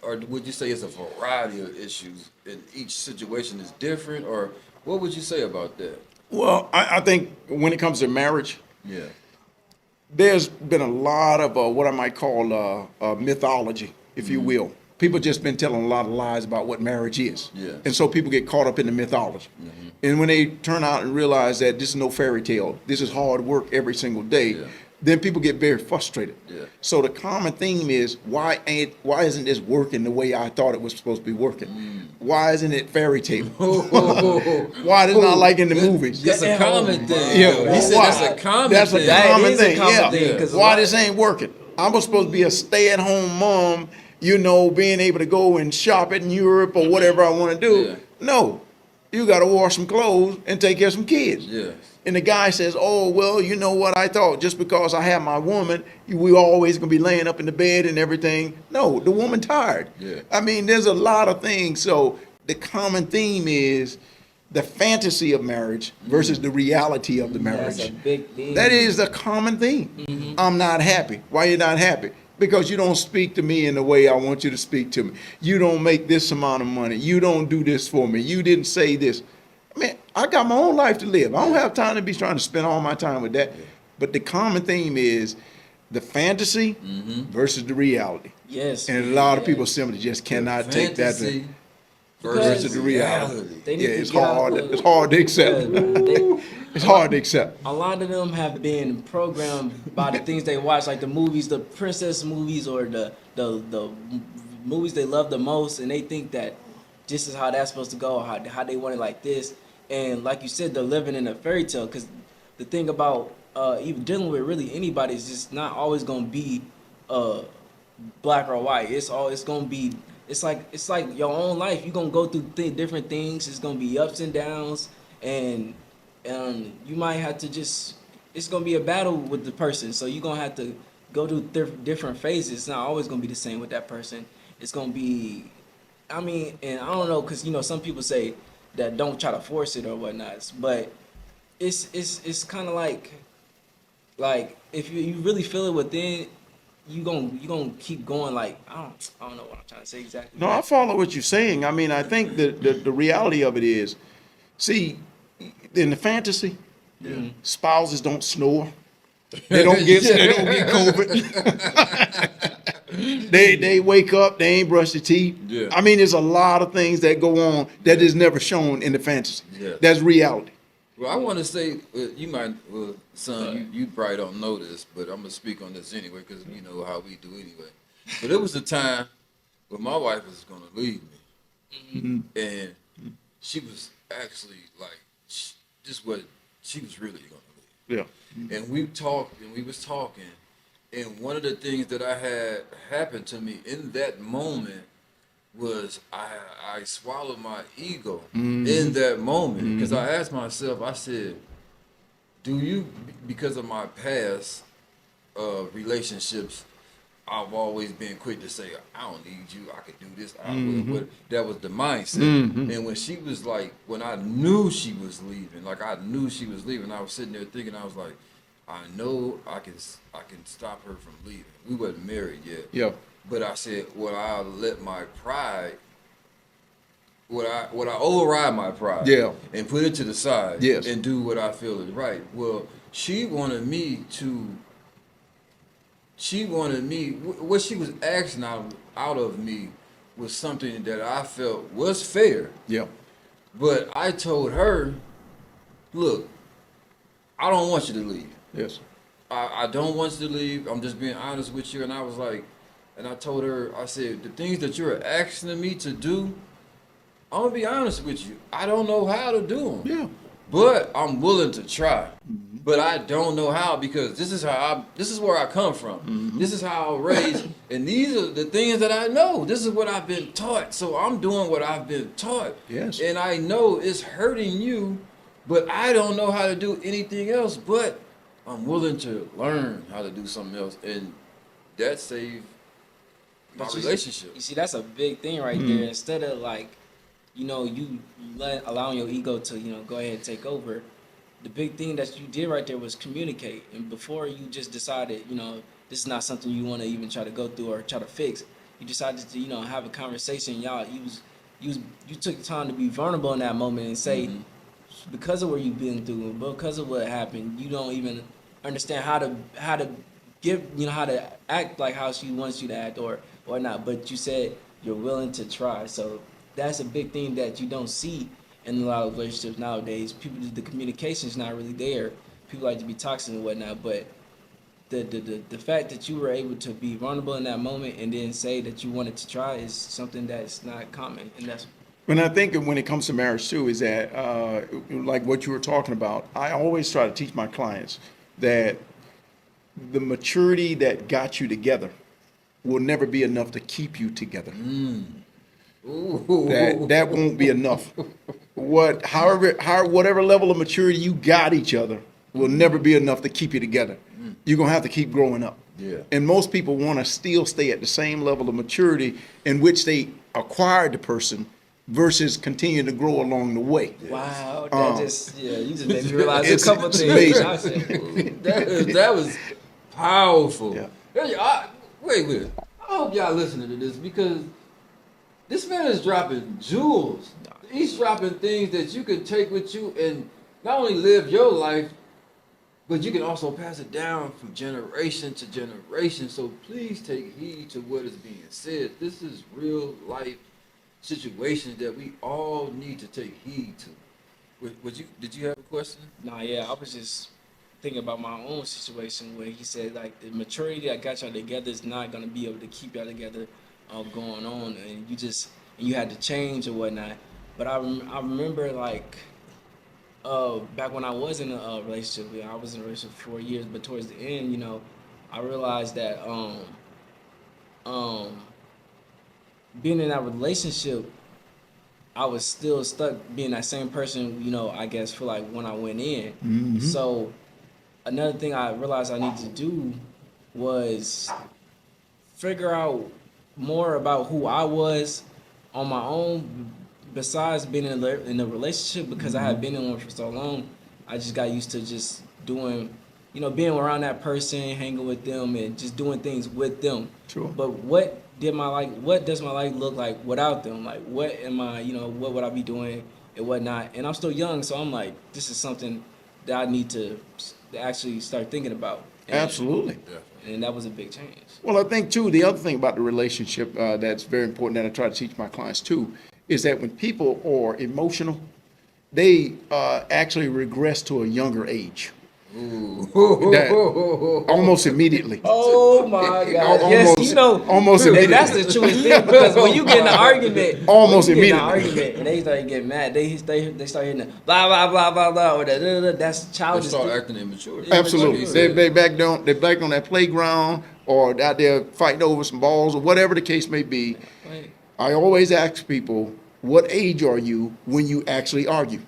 S3: or would you say it's a variety of issues and each situation is different, or what would you say about that?
S1: Well, I think when it comes to marriage,
S3: Yeah.
S1: there's been a lot of what I might call mythology, if you will. People just been telling a lot of lies about what marriage is.
S3: Yes.
S1: And so people get caught up in the mythology. And when they turn out and realize that this is no fairy tale, this is hard work every single day,
S3: Yeah.
S1: then people get very frustrated.
S3: Yeah.
S1: So the common theme is, why isn't this working the way I thought it was supposed to be working? Why isn't it fairy tale? Why is it not like in the movies?
S3: That's a common thing.
S1: Yeah,
S3: though. He said
S1: why?
S3: that's a common
S1: That's
S3: thing.
S1: a
S2: That
S1: common
S2: is a
S1: thing.
S2: common
S1: Yeah.
S2: thing, 'cause
S1: Why
S2: why-
S1: this ain't working? I'm supposed to be a stay-at-home mom, you know, being able to go and shop in Europe or whatever I want to do.
S3: Yeah.
S1: No, you got to wash some clothes and take care of some kids.
S3: Yes.
S1: And the guy says, "Oh, well, you know what? I thought just because I have my woman, we always gonna be laying up in the bed and everything." No, the woman tired.
S3: Yeah.
S1: I mean, there's a lot of things. So the common theme is the fantasy of marriage versus the reality of the marriage.
S2: That's a big thing.
S1: That is the common theme. I'm not happy. Why you not happy? Because you don't speak to me in the way I want you to speak to me. You don't make this amount of money. You don't do this for me. You didn't say this. I mean, I got my own life to live. I don't have time to be trying to spend all my time with that. But the common theme is the fantasy versus the reality.
S2: Yes.
S1: And a lot of
S2: yeah.
S1: people simply just cannot take that.
S3: Fantasy
S1: versus the reality.
S2: They need
S1: Yeah,
S2: to
S1: it's
S2: get out
S1: hard.
S2: the-
S1: It's hard to accept.
S2: They-
S1: It's hard to accept.
S2: a lot of them have been programmed by the things they watch, like the movies, the princess movies, or the movies they love the most, and they think that this is how that's supposed to go, how they want it like this. And like you said, they're living in a fairy tale. Because the thing about even dealing with really anybody is just not always gonna be black or white. It's gonna be. It's like your own life. You're gonna go through different things. It's gonna be ups and downs, and you might have to just. It's gonna be a battle with the person. So you're gonna have to go through different phases. It's not always gonna be the same with that person. It's gonna be. I mean, and I don't know, because some people say that don't try to force it or whatnot, but it's kind of like if you really feel it within, you gonna keep going. Like I don't know what I'm trying to say exactly.
S1: No, I follow what you're saying. I mean, I think the reality of it is, see, in the fantasy, spouses don't snore. They don't get COVID. They wake up, they ain't brush their teeth.
S3: Yeah.
S1: I mean, there's a lot of things that go on that is never shown in the fantasy.
S3: Yeah.
S1: That's reality.
S3: Well, I want to say, you might, son, you probably don't know this, but I'm gonna speak on this anyway because you know how we do anyway. But it was a time when my wife was gonna leave me, and she was actually like, this what she was really gonna leave.
S1: Yeah.
S3: And we talked, and we was talking, and one of the things that I had happen to me in that moment was I swallowed my ego in that moment, because I asked myself, I said, do you, because of my past relationships, I've always been quick to say, I don't need you, I could do this, I will, but that was the mindset. And when she was like, when I knew she was leaving, I was sitting there thinking, I was like, I know I can stop her from leaving. We wasn't married yet.
S1: Yeah.
S3: But I said, would I let my pride, would I override my pride?
S1: Yeah.
S3: And put it to the side.
S1: Yes.
S3: And do what I feel is right. Well, she wanted me, what she was asking out of me was something that I felt was fair.
S1: Yeah.
S3: But I told her, look, I don't want you to leave.
S1: Yes.
S3: I don't want you to leave. I'm just being honest with you. And I was like, And I told her, I said, the things that you're asking me to do, I'm gonna be honest with you. I don't know how to do them.
S1: Yeah.
S3: But I'm willing to try. But I don't know how because this is where I come from. This is how I was raised, and these are the things that I know. This is what I've been taught. So I'm doing what I've been taught.
S1: Yes.
S3: And I know it's hurting you, but I don't know how to do anything else. But I'm willing to learn how to do something else, and that saved my
S2: But
S3: relationship.
S2: You see, that's a big thing right there. Instead of like, you allowing your ego to, go ahead and take over. The big thing that you did right there was communicate. And before you just decided, this is not something you want to even try to go through or try to fix. You decided to, have a conversation. You took the time to be vulnerable in that moment and say, because of what you've been through, because of what happened, you don't even understand how to give, how to act like how she wants you to act or not. But you said you're willing to try. So that's a big thing that you don't see in a lot of relationships nowadays. The communication's not really there. People like to be toxic and whatnot, but the fact that you were able to be vulnerable in that moment and then say that you wanted to try is something that's not common, and that's.
S1: And I think when it comes to marriage too, is that like what you were talking about, I always try to teach my clients that the maturity that got you together will never be enough to keep you together. That won't be enough. Whatever level of maturity you got each other will never be enough to keep you together. You're gonna have to keep growing up.
S3: Yeah.
S1: And most people want to still stay at the same level of maturity in which they acquired the person versus continue to grow along the way.
S2: Wow, you just made me realize a
S1: It's
S2: couple things.
S1: amazing.
S2: I said, ooh.
S3: that was powerful.
S1: Yeah.
S3: Wait. I hope y'all listening to this because this man is dropping jewels. He's dropping things that you can take with you and not only live your life, but you can also pass it down from generation to generation. So please take heed to what is being said. This is real life situations that we all need to take heed to. Did you have a question?
S2: Nah, yeah, I was just thinking about my own situation where he said like the maturity that got y'all together is not gonna be able to keep y'all together going on, and you had to change or whatnot. But I remember like back when I was in a relationship, I was in a relationship for 4 years, but towards the end, I realized that being in that relationship, I was still stuck being that same person, I guess for like when I went in. So another thing I realized I needed to do was figure out more about who I was on my own besides being in a relationship, because I had been in one for so long. I just got used to just doing, being around that person, hanging with them, and just doing things with them.
S1: Sure.
S2: But what does my life look like without them? Like, what am I, what would I be doing and whatnot? And I'm still young, so I'm like, this is something that I need to actually start thinking about.
S1: Absolutely.
S2: And that was a big change.
S1: Well, I think too, the other thing about the relationship that's very important that I try to teach my clients too, is that when people are emotional, they actually regress to a younger age. Almost immediately.
S2: Oh my God!
S1: Almost, almost
S2: and
S1: immediately.
S2: that's the truest thing, because when you get in an argument,
S1: Almost
S2: when you get in
S1: immediately.
S2: an argument and they start getting mad, they start hitting the blah blah blah blah blah or that's
S3: They
S2: childish.
S3: start acting immature.
S1: Absolutely. They back on that playground or out there fighting over some balls or whatever the case may be.
S2: Like,
S1: I always ask people, what age are you when you actually argue?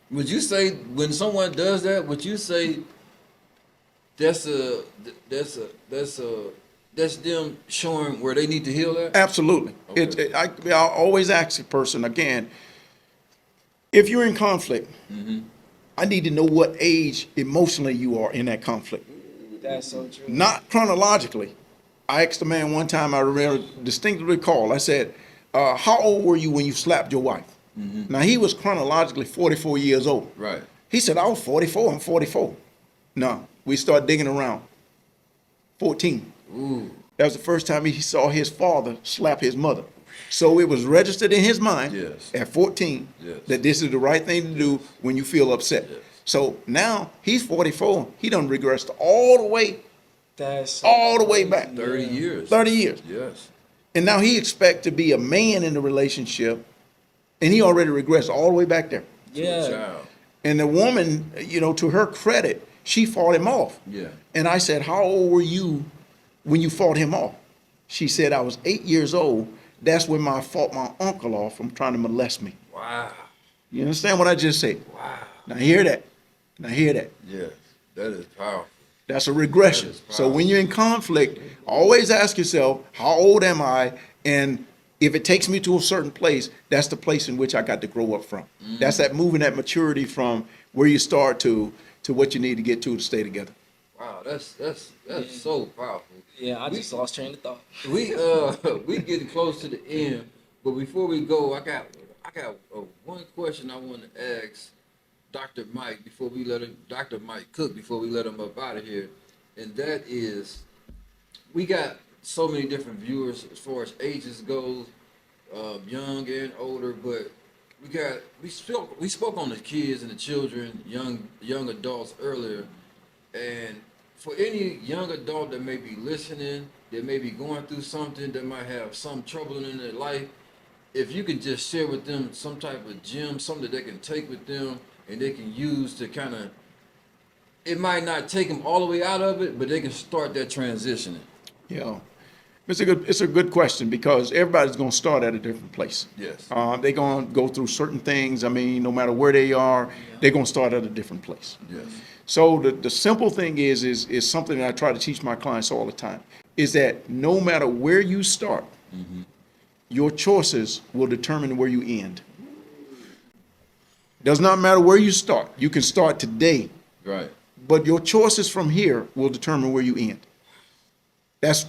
S3: Would you say when someone does that? Would you say that's them showing where they need to heal at?
S1: Absolutely.
S3: Okay.
S1: I always ask a person again, if you're in conflict, I need to know what age emotionally you are in that conflict.
S2: that's so true.
S1: Not chronologically. I asked a man one time, I remember distinctly recall, I said, how old were you when you slapped your wife? Now, he was chronologically 44 years old.
S3: Right.
S1: He said, I was 44, I'm 44. No, we start digging around. 14.
S3: Ooh.
S1: That was the first time he saw his father slap his mother. So it was registered in his mind
S3: Yes.
S1: at 14
S3: Yes.
S1: that this is the right thing to do when you feel upset.
S3: Yes.
S1: So now he's 44. He done regressed all the way
S2: That's so
S1: all the way back.
S2: crazy,
S3: 30
S2: yeah.
S3: years.
S1: 30 years.
S3: Yes.
S1: And now he expect to be a man in the relationship, and he already regressed all the way back there.
S3: To a
S2: Yeah.
S3: child.
S1: And the woman, to her credit, she fought him off.
S3: Yeah.
S1: And I said, how old were you when you fought him off? She said, I was 8 years old. That's when I fought my uncle off from trying to molest me.
S3: Wow.
S1: You understand what I just said?
S3: Wow.
S1: Now hear that. Now hear that.
S3: Yes. That is powerful.
S1: That's a regression.
S3: That is
S1: So
S3: powerful.
S1: when you're in conflict, always ask yourself, how old am I? And if it takes me to a certain place, that's the place in which I got to grow up from. That's that moving, that maturity from where you start to what you need to get to stay together.
S3: Wow. That's so powerful.
S2: Yeah, I just lost train of thought.
S3: We getting close to the end, but before we go, I got one question I want to ask Dr. Mike Dr. Mike Cook before we let him up out of here, and that is, we got so many different viewers as far as ages goes, young and older, but we spoke on the kids and the children, young adults earlier, and for any young adult that may be listening, that may be going through something, that might have some trouble in their life, if you can just share with them some type of gem, something that they can take with them and they can use to kind of, it might not take them all the way out of it, but they can start that transitioning.
S1: Yeah. It's a good question because everybody's going to start at a different place.
S3: Yes.
S1: They're going to go through certain things. I mean, no matter where they are, they're going to start at a different place.
S3: Yes.
S1: So the simple thing is something that I try to teach my clients all the time, is that no matter where you start, your choices will determine where you end. Does not matter where you start. You can start today,
S3: Right.
S1: but your choices from here will determine where you end. That's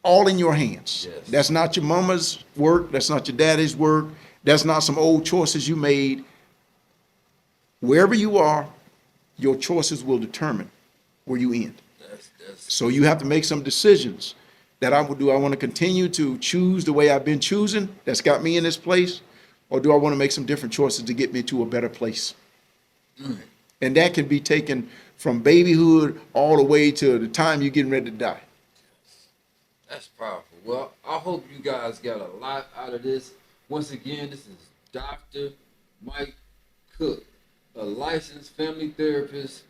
S1: all in your hands.
S3: Yes.
S1: That's not your mama's work. That's not your daddy's work. That's not some old choices you made. Wherever you are, your choices will determine where you end.
S3: That's
S1: So you have to make some decisions that I would do. I want to continue to choose the way I've been choosing that's got me in this place, or do I want to make some different choices to get me to a better place? And that can be taken from babyhood all the way to the time you're getting ready to die.
S3: That's powerful. Well, I hope you guys got a lot out of this. Once again, this is Dr. Mike Cook, a licensed family therapist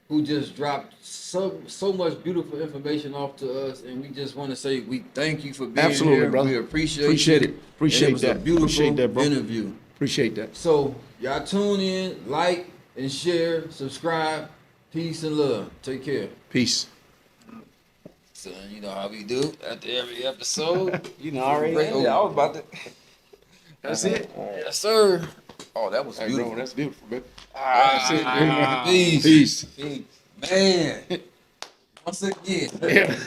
S3: who just dropped so much beautiful information off to us, and we just want to say we thank you for being
S1: Absolutely,
S3: here.
S1: brother.
S3: We appreciate
S1: Appreciate
S3: you.
S1: it. Appreciate
S3: And it was
S1: that.
S3: a beautiful
S1: Appreciate that, bro.
S3: interview.
S1: Appreciate that.
S3: So y'all tune in, like and share, subscribe. Peace and love. Take care.
S1: Peace.
S3: So you know how we do after every episode.
S2: You know, I already
S3: Break
S2: ended. I was about to.
S1: That's it.
S3: Yes, sir. Oh, that was
S1: Hey,
S3: beautiful.
S1: bro, that's beautiful, man.
S3: That's it, man. Peace.
S1: Peace.
S3: Man. Once again.
S1: Yeah.